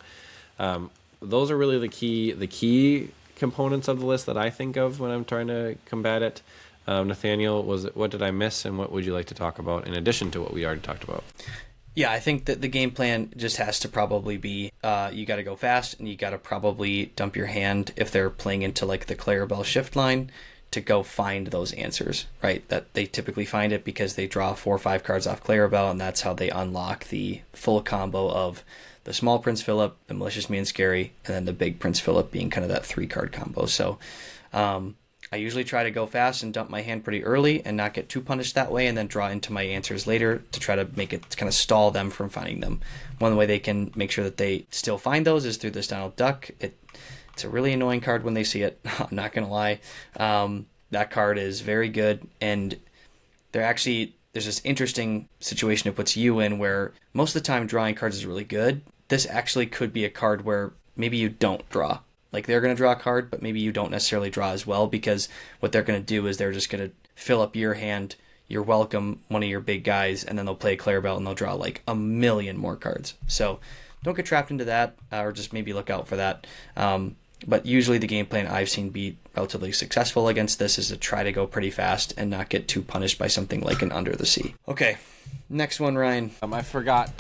Those are really the key components of the list that I think of when I'm trying to combat it. Nathaniel, what did I miss, and what would you like to talk about in addition to what we already talked about? Yeah, I think that the game plan just has to probably be you got to go fast, and you got to probably dump your hand if they're playing into like the Clarabelle shift line to go find those answers, right? That they typically find it because they draw 4 or 5 cards off Clarabelle, and that's how they unlock the full combo of the small Prince Philip, the Malicious, Mean, and Scary, and then the big Prince Philip being kind of that 3-card combo. So I usually try to go fast and dump my hand pretty early and not get too punished that way, and then draw into my answers later to try to make it kind of stall them from finding them. One way they can make sure that they still find those is through this Donald Duck. It's a really annoying card when they see it. I'm not going to lie. That card is very good, and there's this interesting situation it puts you in where most of the time drawing cards is really good. This actually could be a card where maybe you don't draw. Like, they're going to draw a card, but maybe you don't necessarily draw as well, because what they're going to do is they're just going to fill up your hand, you're welcome, one of your big guys, and then they'll play Clarabelle and they'll draw like a million more cards. So don't get trapped into that, or just maybe look out for that. But usually the game plan I've seen be relatively successful against this is to try to go pretty fast and not get too punished by something like an Under the Sea. Okay, next one, Ryan. We forgot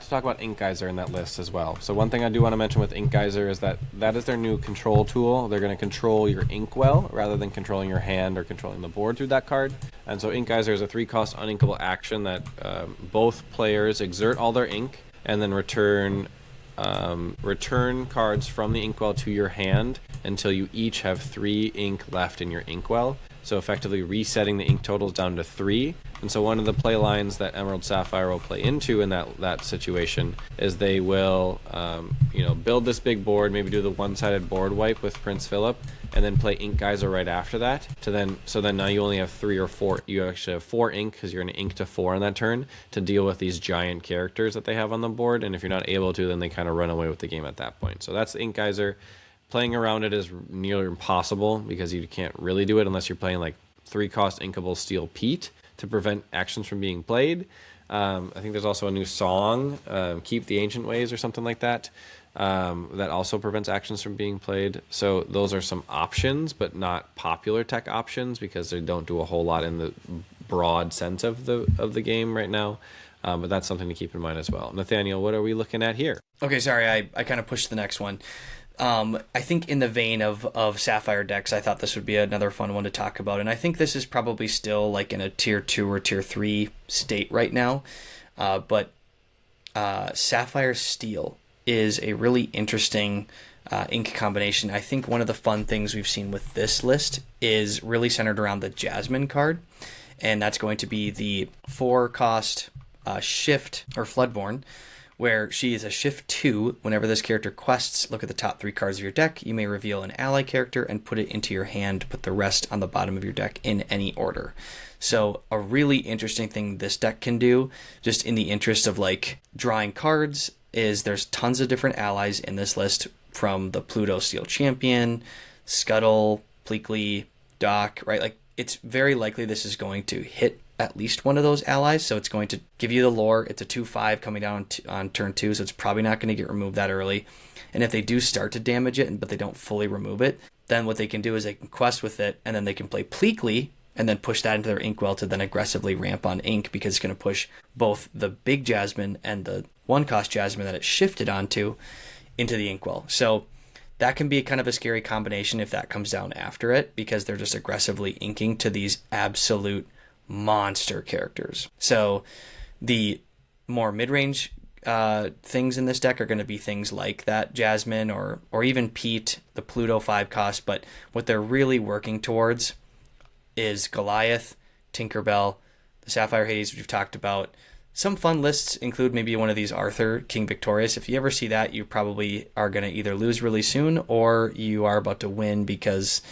to talk about Ink Geyser in that list as well. So one thing I do want to mention with Ink Geyser is that is their new control tool. They're going to control your inkwell rather than controlling your hand or controlling the board through that card. And so Ink Geyser is a 3-cost uninkable action that both players exert all their ink and then return cards from the inkwell to your hand until you each have 3 ink left in your inkwell. So effectively resetting the ink totals down to 3. And so one of the play lines that Emerald Sapphire will play into in that situation is they will build this big board, maybe do the one-sided board wipe with Prince Philip, and then play Ink Geyser right after that. So then now you only have 3 or 4. You actually have 4 ink, because you're going to ink to 4 on that turn to deal with these giant characters that they have on the board. And if you're not able to, then they kind of run away with the game at that point. So that's the Ink Geyser. Playing around it is nearly impossible because you can't really do it unless you're playing like 3-cost inkable Steel Pete to prevent actions from being played. I think there's also a new song, Keep the Ancient Ways or something like that, that also prevents actions from being played. So those are some options, but not popular tech options because they don't do a whole lot in the broad sense of the game right now. But that's something to keep in mind as well. Nathaniel, what are we looking at here? Okay, sorry, I kind of pushed the next one. I think in the vein of Sapphire decks, I thought this would be another fun one to talk about. And I think this is probably still like in a tier 2 or tier 3 state right now. But Sapphire Steel is a really interesting ink combination. I think one of the fun things we've seen with this list is really centered around the Jasmine card, and that's going to be the 4-cost Shift or Floodborn, where she is a Shift 2. Whenever this character quests, look at the top 3 cards of your deck. You may reveal an ally character and put it into your hand. Put the rest on the bottom of your deck in any order. So a really interesting thing this deck can do, just in the interest of like drawing cards, is there's tons of different allies in this list, from the Pluto Steel Champion, Scuttle, Pleakley, Doc, right? Like, it's very likely this is going to hit at least one of those allies, so it's going to give you the lore. It's a 2/5 coming down on turn 2, so it's probably not going to get removed that early. And if they do start to damage it, but they don't fully remove it, then what they can do is they can quest with it, and then they can play Pleakley, and then push that into their Inkwell to then aggressively ramp on ink, because it's going to push both the big Jasmine and the 1-cost Jasmine that it shifted onto into the Inkwell. So that can be kind of a scary combination if that comes down after it, because they're just aggressively inking to these absolute monster characters. So the more mid-range things in this deck are going to be things like that Jasmine or even Pete, the Pluto 5-cost, but what they're really working towards is Goliath, Tinkerbell, the Sapphire Haze we've talked about. Some fun lists include maybe one of these Arthur, King Victorious. If you ever see that, you probably are going to either lose really soon or you are about to win because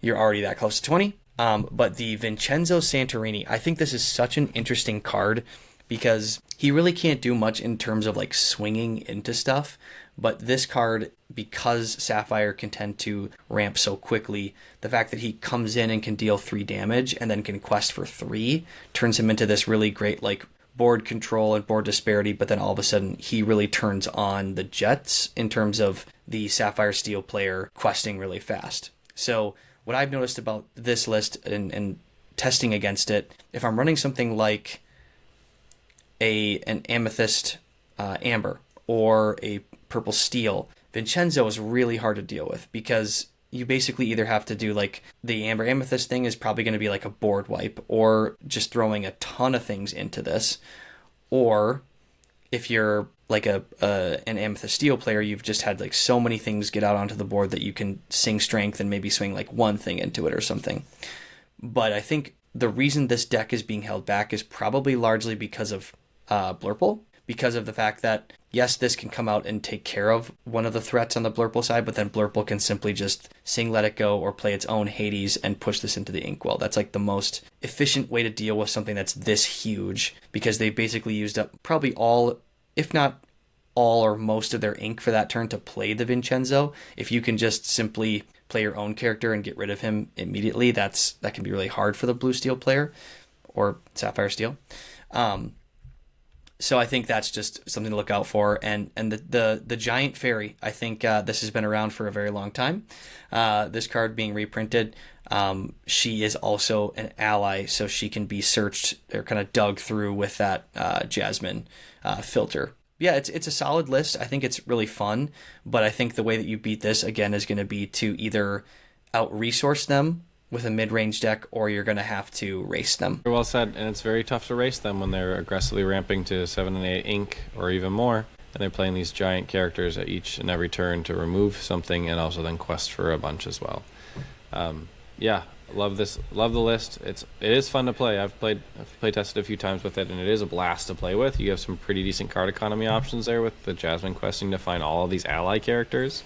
you're already that close to 20. But the Vincenzo Santorini, I think this is such an interesting card because he really can't do much in terms of like swinging into stuff. But this card, because Sapphire can tend to ramp so quickly, the fact that he comes in and can deal 3 damage and then can quest for 3 turns him into this really great like board control and board disparity. But then all of a sudden he really turns on the jets in terms of the Sapphire Steel player questing really fast. So what I've noticed about this list and testing against it, if I'm running something like an Amethyst Amber or a Purple Steel, Vincenzo is really hard to deal with because you basically either have to do like the Amber Amethyst thing is probably going to be like a board wipe, or just throwing a ton of things into this, or if you're like an Amethyst Steel player, you've just had like so many things get out onto the board that you can sing Strength and maybe swing like one thing into it or something. But I think the reason this deck is being held back is probably largely because of Blurple, because of the fact that, yes, this can come out and take care of one of the threats on the Blurple side, but then Blurple can simply just sing Let It Go or play its own Hades and push this into the Inkwell. That's like the most efficient way to deal with something that's this huge, because they basically used up probably all, if not all or most of their ink for that turn to play the Vincenzo. If you can just simply play your own character and get rid of him immediately, that can be really hard for the Blue Steel player or Sapphire Steel. So I think that's just something to look out for. And the Giant Fairy, I think this has been around for a very long time. This card being reprinted, she is also an ally, so she can be searched or kind of dug through with that Jasmine filter. Yeah, it's a solid list. I think it's really fun, but I think the way that you beat this, again, is going to be to either out-resource them with a mid-range deck, or you're going to have to race them. Very well said, and it's very tough to race them when they're aggressively ramping to 7 and 8 ink or even more, and they're playing these giant characters at each and every turn to remove something and also then quest for a bunch as well. Yeah, love this, love the list. It is fun to play. I've play tested a few times with it, and it is a blast to play with. You have some pretty decent card economy options there with the Jasmine questing to find all of these ally characters.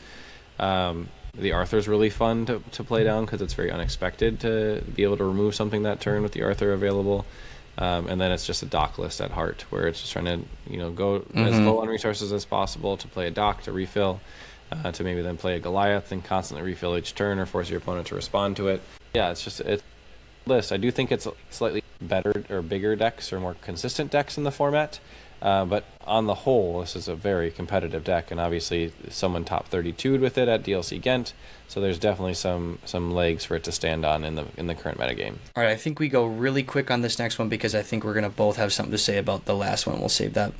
The Arthur's really fun to play down because it's very unexpected to be able to remove something that turn with the Arthur available. And then it's just a dock list at heart, where it's just trying to go as low on resources as possible to play a dock to refill, to maybe then play a Goliath and constantly refill each turn or force your opponent to respond to it. Yeah, it's a list. I do think it's slightly better or bigger decks or more consistent decks in the format. But on the whole, this is a very competitive deck, and obviously someone top 32'd with it at DLC Ghent, so there's definitely some legs for it to stand on in the current metagame. All right, I think we go really quick on this next one because I think we're going to both have something to say about the last one. We'll save the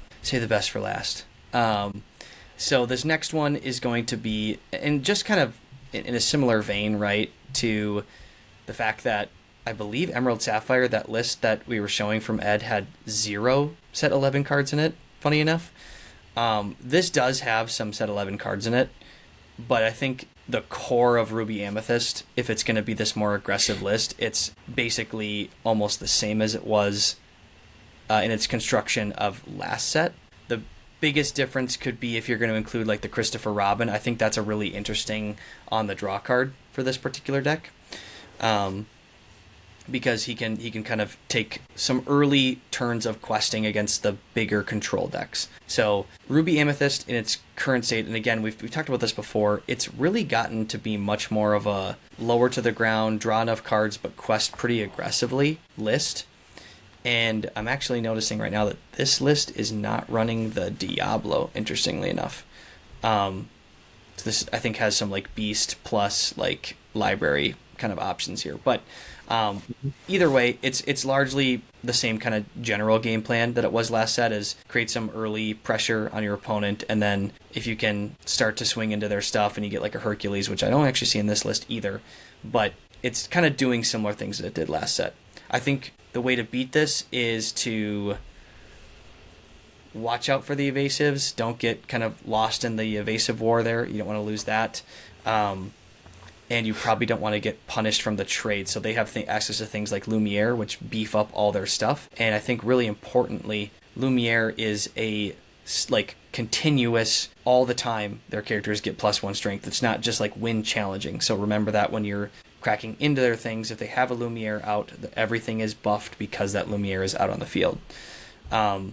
best for last. So this next one is going to be, and just kind of in a similar vein, right, to the fact that I believe Emerald Sapphire, that list that we were showing from Ed, had 0 set 11 cards in it, funny enough. This does have some set 11 cards in it, but I think the core of Ruby Amethyst, if it's going to be this more aggressive list, it's basically almost the same as it was in its construction of last set. The biggest difference could be if you're going to include like the Christopher Robin. I think that's a really interesting on the draw card for this particular deck. Because he can kind of take some early turns of questing against the bigger control decks. So Ruby Amethyst in its current state, and again, we've talked about this before, it's really gotten to be much more of a lower to the ground, draw enough cards, but quest pretty aggressively list. And I'm actually noticing right now that this list is not running the Diablo, interestingly enough. So this, I think, has some like Beast plus like library kind of options here. But either way, it's largely the same kind of general game plan that it was last set, is create some early pressure on your opponent, and then if you can start to swing into their stuff and you get like a Hercules, which I don't actually see in this list either, but it's kind of doing similar things that it did last set. I think the way to beat this is to watch out for the evasives. Don't get kind of lost in the evasive war there. You don't want to lose that. And you probably don't want to get punished from the trade. So they have access to things like Lumiere, which beef up all their stuff. And I think really importantly, Lumiere is a like continuous, all the time their characters get +1 strength. It's not just like win challenging. So remember that when you're cracking into their things, if they have a Lumiere out, everything is buffed because that Lumiere is out on the field. I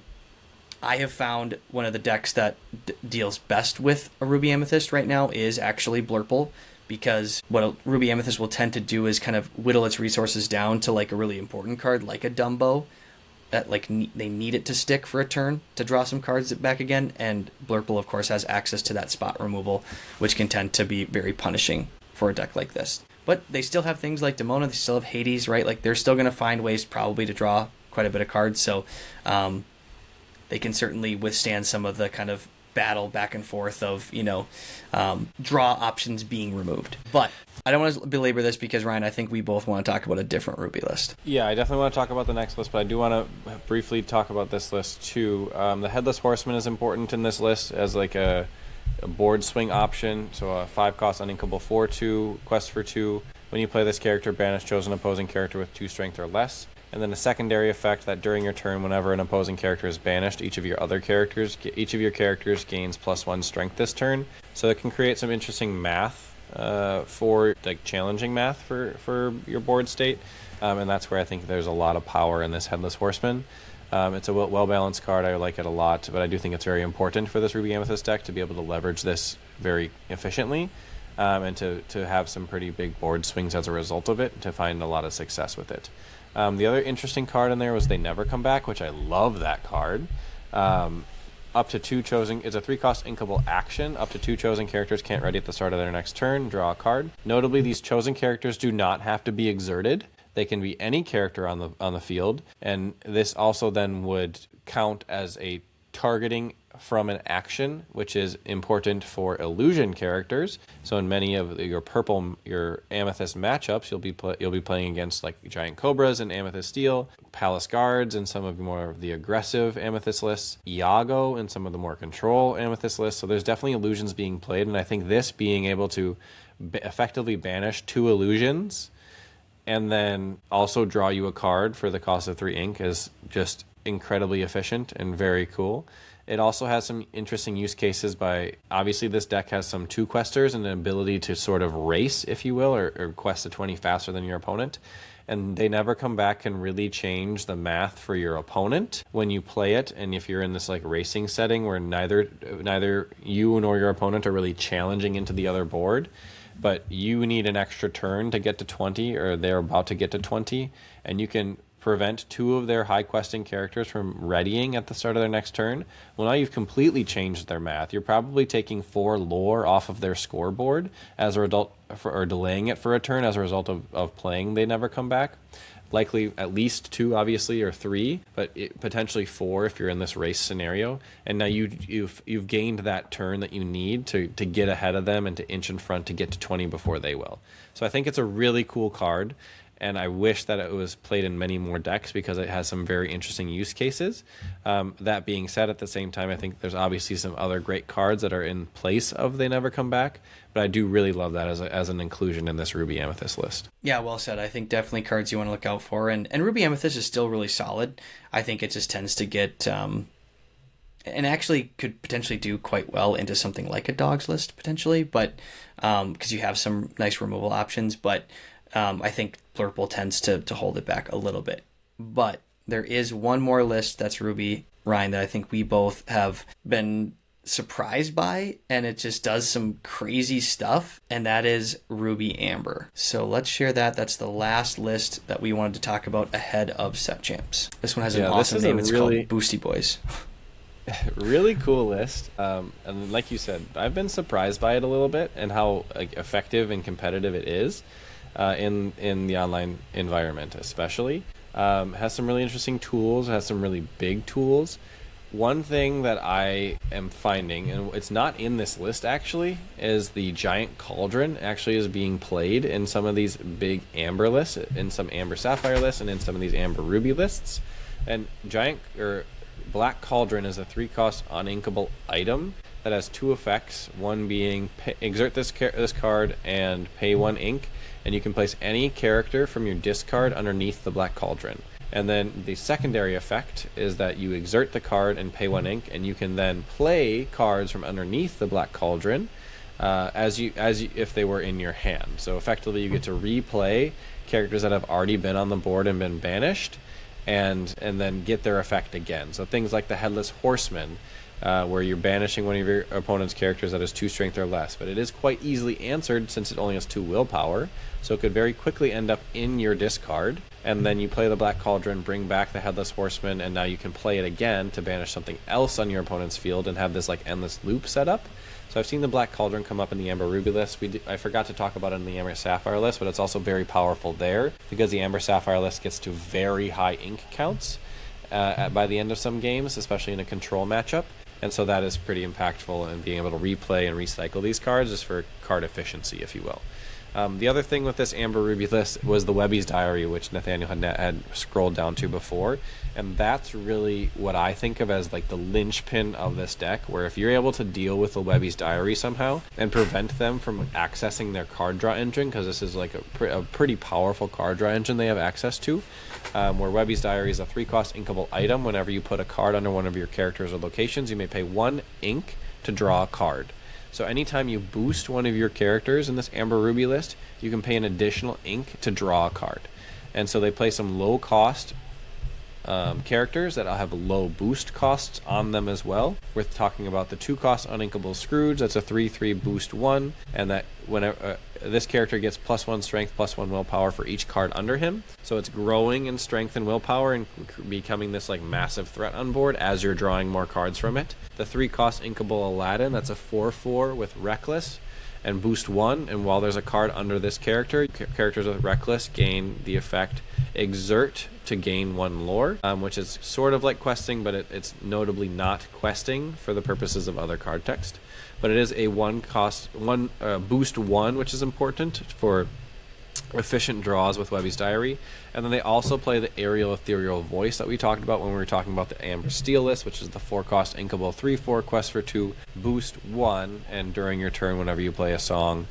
have found one of the decks that deals best with a Ruby Amethyst right now is actually Blurple, because what a Ruby Amethyst will tend to do is kind of whittle its resources down to like a really important card, like a Dumbo, that like they need it to stick for a turn to draw some cards back again, and Blurple, of course, has access to that spot removal, which can tend to be very punishing for a deck like this. But they still have things like Demona, they still have Hades, right? Like they're still going to find ways probably to draw quite a bit of cards, so they can certainly withstand some of the kind of battle back and forth of, draw options being removed. But I don't want to belabor this because, Ryan, I think we both want to talk about a different Ruby list. Yeah, I definitely want to talk about the next list, but I do want to briefly talk about this list too. The Headless Horseman is important in this list as like a board swing option. So a 5-cost uninkable 4/2, quest for 2. When you play this character, banish chosen opposing character with 2 strength or less. And then a secondary effect that during your turn, whenever an opposing character is banished, each of your characters gains +1 strength this turn. So it can create some interesting math for like challenging math for your board state, and that's where I think there's a lot of power in this Headless Horseman. It's a well-balanced card. I like it a lot, but I do think it's very important for this Ruby Amethyst deck to be able to leverage this very efficiently, and to have some pretty big board swings as a result of it, to find a lot of success with it. The other interesting card in there was They Never Come Back, which I love that card. Up to 2 chosen, it's a 3-cost inkable action. Up to 2 chosen characters can't ready at the start of their next turn, draw a card. Notably, these chosen characters do not have to be exerted. They can be any character on the field, and this also then would count as a targeting from an action, which is important for illusion characters. So in many of your Amethyst matchups, you'll be playing against like Giant Cobras and Amethyst Steel, Palace Guards and some of more of the aggressive Amethyst lists, Iago and some of the more control Amethyst lists. So there's definitely illusions being played, and I think this being able to effectively banish 2 illusions and then also draw you a card for the cost of 3 ink is just incredibly efficient and very cool. It also has some interesting use cases by, obviously this deck has some 2 questers and an ability to sort of race, if you will, or quest to 20 faster than your opponent. And They Never Come Back can really change the math for your opponent when you play it. And if you're in this like racing setting where neither you nor your opponent are really challenging into the other board, but you need an extra turn to get to 20, or they're about to get to 20, and you can prevent 2 of their high questing characters from readying at the start of their next turn. Well, now you've completely changed their math. You're probably taking 4 lore off of their scoreboard as a result, or delaying it for a turn as a result of playing They Never Come Back. Likely at least 2, obviously, or 3, but potentially 4 if you're in this race scenario. And now you've gained that turn that you need to get ahead of them and to inch in front to get to 20 before they will. So I think it's a really cool card. and I wish that it was played in many more decks because it has some very interesting use cases. That being said, at the same time, I think there's obviously some other great cards that are in place of They Never Come Back, but I do really love that as an inclusion in this Ruby Amethyst list. Yeah, well said. I think definitely cards you want to look out for, and Ruby Amethyst is still really solid. I think it just tends to get and actually could potentially do quite well into something like a dogs list potentially, but because you have some nice removal options, but I think Blurple tends to hold it back a little bit. But there is one more list that's Ruby, Ryan, that I think we both have been surprised by, and it just does some crazy stuff, and that is Ruby Amber. So let's share that. That's the last list that we wanted to talk about ahead of Set Champs. This one has an awesome name. It's called Boosty Boys. Really cool list, and like you said, I've been surprised by it a little bit and how effective and competitive it is in the online environment, especially. Has some really interesting tools, has some really big tools. One thing that I am finding, and it's not in this list actually, is the Giant Cauldron actually is being played in some of these big Amber lists, in some Amber Sapphire lists, and in some of these Amber Ruby lists. And Black Cauldron is a 3-cost uninkable item that has 2 effects. One being exert this card and pay 1 ink, and you can place any character from your discard underneath the Black Cauldron. And then the secondary effect is that you exert the card and pay 1 ink, and you can then play cards from underneath the Black Cauldron as if they were in your hand. So effectively, you get to replay characters that have already been on the board and been banished, and then get their effect again. So things like the Headless Horseman, where you're banishing one of your opponent's characters that has 2 strength or less. But it is quite easily answered since it only has 2 willpower, so it could very quickly end up in your discard. And then you play the Black Cauldron, bring back the Headless Horseman, and now you can play it again to banish something else on your opponent's field and have this like endless loop set up. So I've seen the Black Cauldron come up in the Amber Ruby list. I forgot to talk about it in the Amber Sapphire list, but it's also very powerful there because the Amber Sapphire list gets to very high ink counts by the end of some games, especially in a control matchup. And so that is pretty impactful in being able to replay and recycle these cards just for card efficiency, if you will. The other thing with this Amber Ruby list was the Webby's Diary, which Nathaniel had scrolled down to before. And that's really what I think of as like the linchpin of this deck, where if you're able to deal with the Webby's Diary somehow and prevent them from accessing their card draw engine, because this is like a pretty powerful card draw engine they have access to, where Webby's Diary is a 3-cost inkable item. Whenever you put a card under one of your characters or locations, you may pay 1 ink to draw a card. So anytime you boost one of your characters in this Amber Ruby list, you can pay an additional ink to draw a card. And so they play some low-cost characters that have low boost costs on them as well. We're talking about the 2-cost uninkable Scrooge. That's a 3/3 boost 1, and that whenever this character gets +1 strength, +1 willpower for each card under him. So it's growing in strength and willpower and becoming this like massive threat on board as you're drawing more cards from it. The 3-cost inkable Aladdin. That's a 4/4 with Reckless and boost 1, and while there's a card under this character, characters with Reckless gain the effect Exert to gain 1 lore, which is sort of like questing, but it's notably not questing for the purposes of other card text. But it is a boost 1, which is important for efficient draws with Webby's Diary. And then they also play the Aerial Ethereal Voice that we talked about when we were talking about the Amber Steel list, which is the 4-cost inkable 3/4 quest for 2, boost 1, and during your turn whenever you play a song,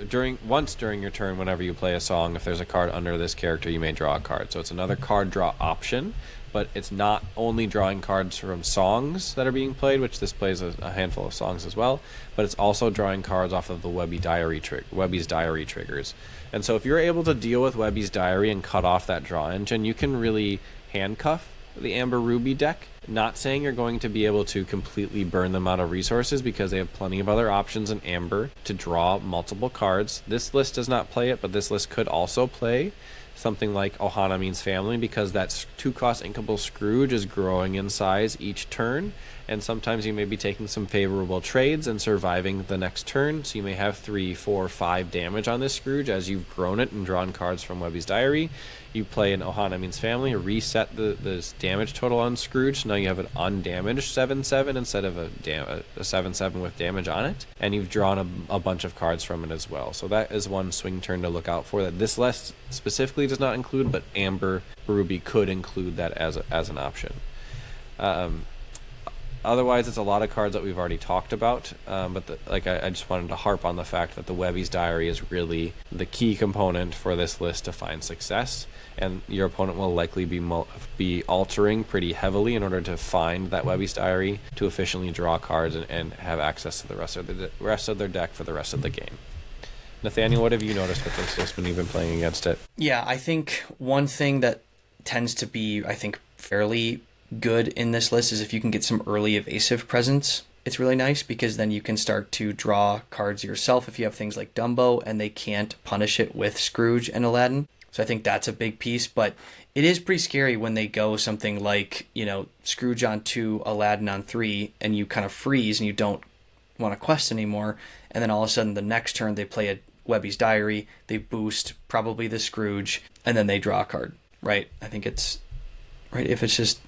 during your turn whenever you play a song, if there's a card under this character, you may draw a card. So it's another card draw option, but it's not only drawing cards from songs that are being played, which this plays a handful of songs as well, but it's also drawing cards off of the Webby's Diary triggers. And so if you're able to deal with Webby's Diary and cut off that draw engine, you can really handcuff the Amber Ruby deck. Not saying you're going to be able to completely burn them out of resources, because they have plenty of other options in Amber to draw multiple cards. This list does not play it, but this list could also play something like Ohana Means Family, because that 2-cost inkable Scrooge is growing in size each turn, And sometimes you may be taking some favorable trades and surviving the next turn. So you may have 3, 4, 5 damage on this Scrooge as you've grown it and drawn cards from Webby's Diary. You play an Ohana Means Family, reset the damage total on Scrooge. So now you have an undamaged 7/7 instead of a 7/7 with damage on it. And you've drawn a bunch of cards from it as well. So that is one swing turn to look out for that this list specifically does not include, but Amber Ruby could include that as an option. Otherwise, it's a lot of cards that we've already talked about, but I just wanted to harp on the fact that the Webby's Diary is really the key component for this list to find success, and your opponent will likely be altering pretty heavily in order to find that Webby's Diary to efficiently draw cards and have access to the rest of their deck for the rest of the game. Nathaniel, what have you noticed with this list when you've been playing against it? Yeah, I think one thing that tends to be, I think, fairly good in this list is if you can get some early evasive presence. It's really nice because then you can start to draw cards yourself if you have things like Dumbo and they can't punish it with Scrooge and Aladdin. So I think that's a big piece, but it is pretty scary when they go something like, Scrooge on 2, Aladdin on 3, and you kind of freeze and you don't want to quest anymore, and then all of a sudden the next turn they play a Webby's Diary, they boost probably the Scrooge, and then they draw a card, right? I think it's right if it's just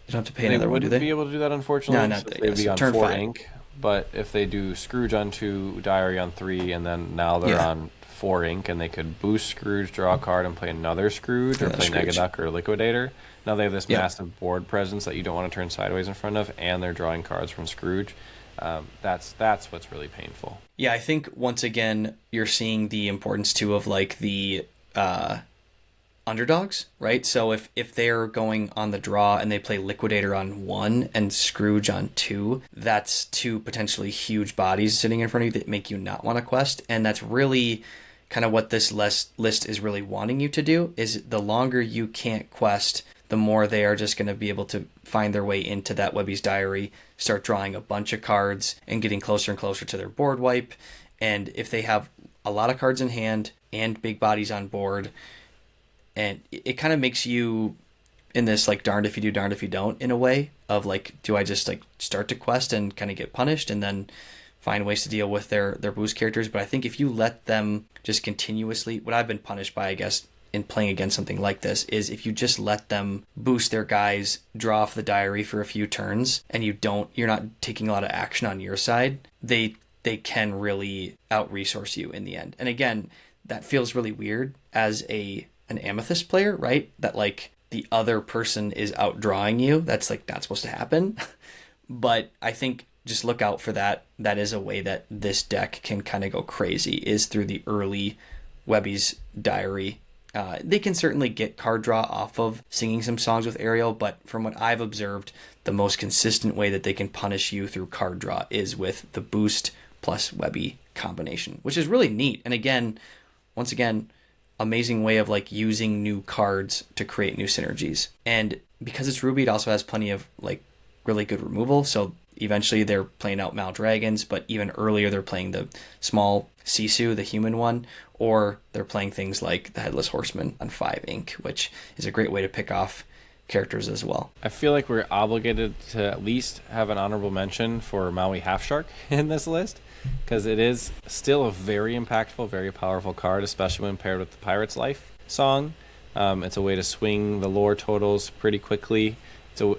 you don't have to pay another one, do they? They wouldn't be able to do that, unfortunately. No, not so they'd be on turn 4 5. ink. But if they do Scrooge on 2, Diary on 3, and then now they're on 4 ink, and they could boost Scrooge, draw a card, and play another Scrooge, or play Negaduck or Liquidator. Now they have this massive board presence that you don't want to turn sideways in front of, and they're drawing cards from Scrooge. That's what's really painful. Yeah, I think once again you're seeing the importance too of like the underdogs, right? So if they're going on the draw and they play Liquidator on 1 and Scrooge on 2, that's 2 potentially huge bodies sitting in front of you that make you not want to quest, and that's really kind of what this list is really wanting you to do. Is the longer you can't quest, the more they are just going to be able to find their way into that Webby's Diary, start drawing a bunch of cards and getting closer and closer to their board wipe. And if they have a lot of cards in hand and big bodies on board, and it kind of makes you in this like darned if you do, darned if you don't, in a way of like, do I just like start to quest and kind of get punished and then find ways to deal with their boost characters? But I think if you let them just continuously, what I've been punished by, I guess, in playing against something like this, is if you just let them boost their guys, draw off the diary for a few turns, and you're not taking a lot of action on your side, they can really out-resource you in the end. And again, that feels really weird as an Amethyst player, right? That like the other person is outdrawing you. That's like not supposed to happen. But I think just look out for that. That is a way that this deck can kind of go crazy, is through the early Webby's Diary. They can certainly get card draw off of singing some songs with Ariel, but from what I've observed, the most consistent way that they can punish you through card draw is with the boost plus Webby combination, which is really neat. And once again, amazing way of like using new cards to create new synergies. And because it's Ruby, it also has plenty of like really good removal. So eventually they're playing out Mal Dragons, but even earlier they're playing the small Sisu, the human one, or they're playing things like the Headless Horseman on 5 ink, which is a great way to pick off characters as well. I feel like we're obligated to at least have an honorable mention for Maui Half Shark in this list, because it is still a very impactful, very powerful card, especially when paired with the Pirate's Life song. It's a way to swing the lore totals pretty quickly,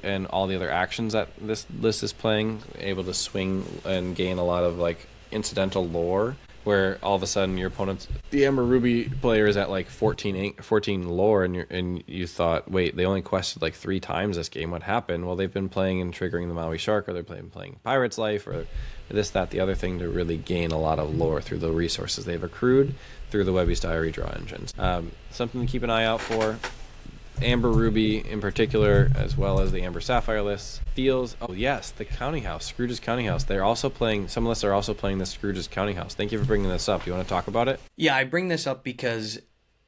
and all the other actions that this list is playing, able to swing and gain a lot of like incidental lore, where all of a sudden your opponent's, the Amber Ruby player, is at like 14 lore, and you thought, wait, they only quested like 3 times this game. What happened? Well, they've been playing and triggering the Maui Shark, or they're playing Pirate's Life, or this, that, the other thing, to really gain a lot of lore through the resources they've accrued through the Webby's Diary draw engines. Something to keep an eye out for. Amber Ruby in particular, as well as the Amber Sapphire list, feels, oh yes, the Counting House, Scrooge's Counting House. They're also playing, some lists are also playing the Scrooge's Counting House. Thank you for bringing this up. You want to talk about it? Yeah, I bring this up because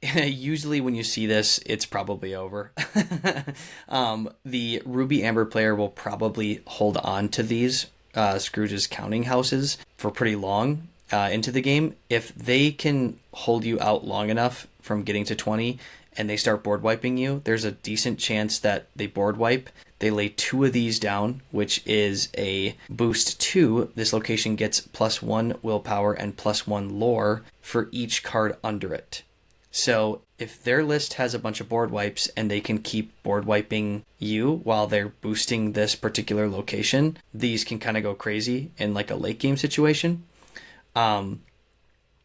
usually when you see this, it's probably over. The Ruby Amber player will probably hold on to these Scrooge's Counting Houses for pretty long into the game. If they can hold you out long enough from getting to 20 and they start board wiping you, there's a decent chance that they board wipe. They lay 2 of these down, which is a boost 2. This location gets +1 willpower and +1 lore for each card under it. So if their list has a bunch of board wipes and they can keep board wiping you while they're boosting this particular location, these can kind of go crazy in like a late game situation. And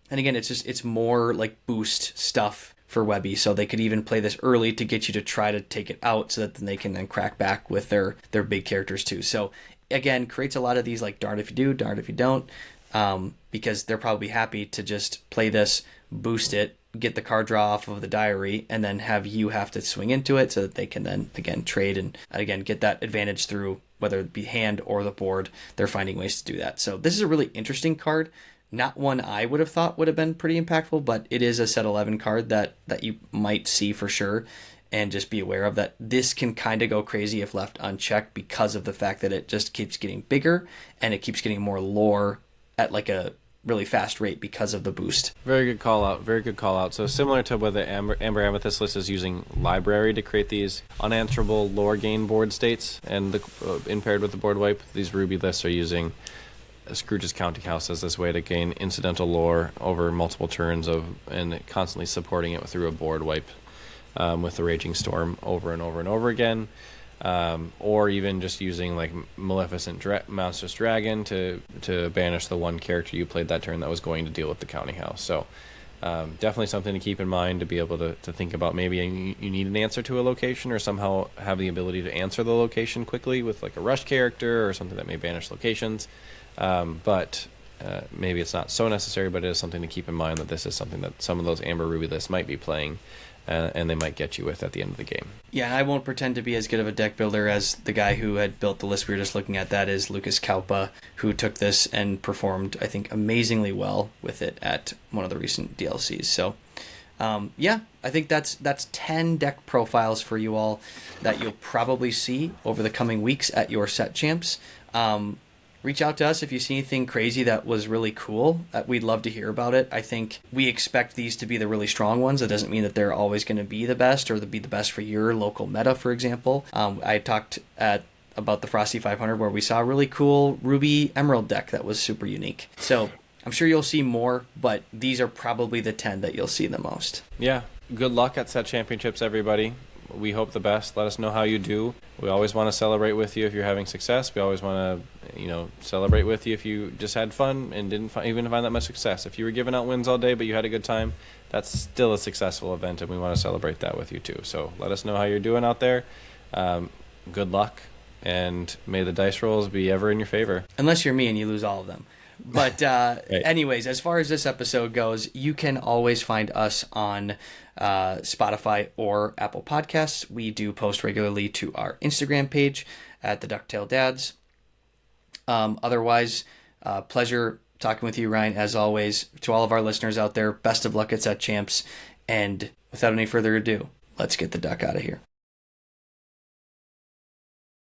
again, it's more like boost stuff for Webby, so they could even play this early to get you to try to take it out so that then they can then crack back with their big characters too. So again, creates a lot of these like darned if you do, darned if you don't, because they're probably happy to just play this, boost it, get the card draw off of the diary, and then have you have to swing into it so that they can then again trade and again get that advantage through whether it be hand or the board. They're finding ways to do that. So this is a really interesting card. Not one I would have thought would have been pretty impactful, but it is a set 11 card that you might see for sure, and just be aware of that this can kind of go crazy if left unchecked because of the fact that it just keeps getting bigger and it keeps getting more lore at like a really fast rate because of the boost. Very good call out. Very good call out. So similar to where the Amber Amethyst list is using library to create these unanswerable lore gain board states, and in paired with the board wipe, these Ruby lists are using Scrooge's Counting House as this way to gain incidental lore over multiple turns and constantly supporting it through a board wipe with the Raging Storm over and over and over again, or even just using like Maleficent Monstrous Dragon to banish the one character you played that turn that was going to deal with the Counting House. So definitely something to keep in mind, to be able to think about. Maybe you need an answer to a location, or somehow have the ability to answer the location quickly with like a rush character or something that may banish locations. But maybe it's not so necessary, but it is something to keep in mind that this is something that some of those Amber Ruby lists might be playing, and they might get you with at the end of the game. Yeah, I won't pretend to be as good of a deck builder as the guy who had built the list we were just looking at. That is Lucas Kaupa, who took this and performed, I think, amazingly well with it at one of the recent DLCs. So, yeah, I think that's 10 deck profiles for you all that you'll probably see over the coming weeks at your set champs. Reach out to us if you see anything crazy that was really cool. We'd love to hear about it. I think we expect these to be the really strong ones. It doesn't mean that they're always going to be the best or be the best for your local meta, for example. I talked about the Frosty 500 where we saw a really cool Ruby Emerald deck that was super unique. So I'm sure you'll see more, but these are probably the 10 that you'll see the most. Yeah. Good luck at set championships, everybody. We hope the best. Let us know how you do. We always want to celebrate with you if you're having success. We always want to, celebrate with you if you just had fun and didn't even find that much success. If you were giving out wins all day but you had a good time, that's still a successful event, and we want to celebrate that with you too. So let us know how you're doing out there. Good luck, and may the dice rolls be ever in your favor. Unless you're me and you lose all of them. But right. Anyways, as far as this episode goes, you can always find us on Spotify or Apple Podcasts. We do post regularly to our Instagram page at the Ducktail Dads. Otherwise, pleasure talking with you, Ryan, as always. To all of our listeners out there, best of luck at Set Champs. And without any further ado, let's get the duck out of here.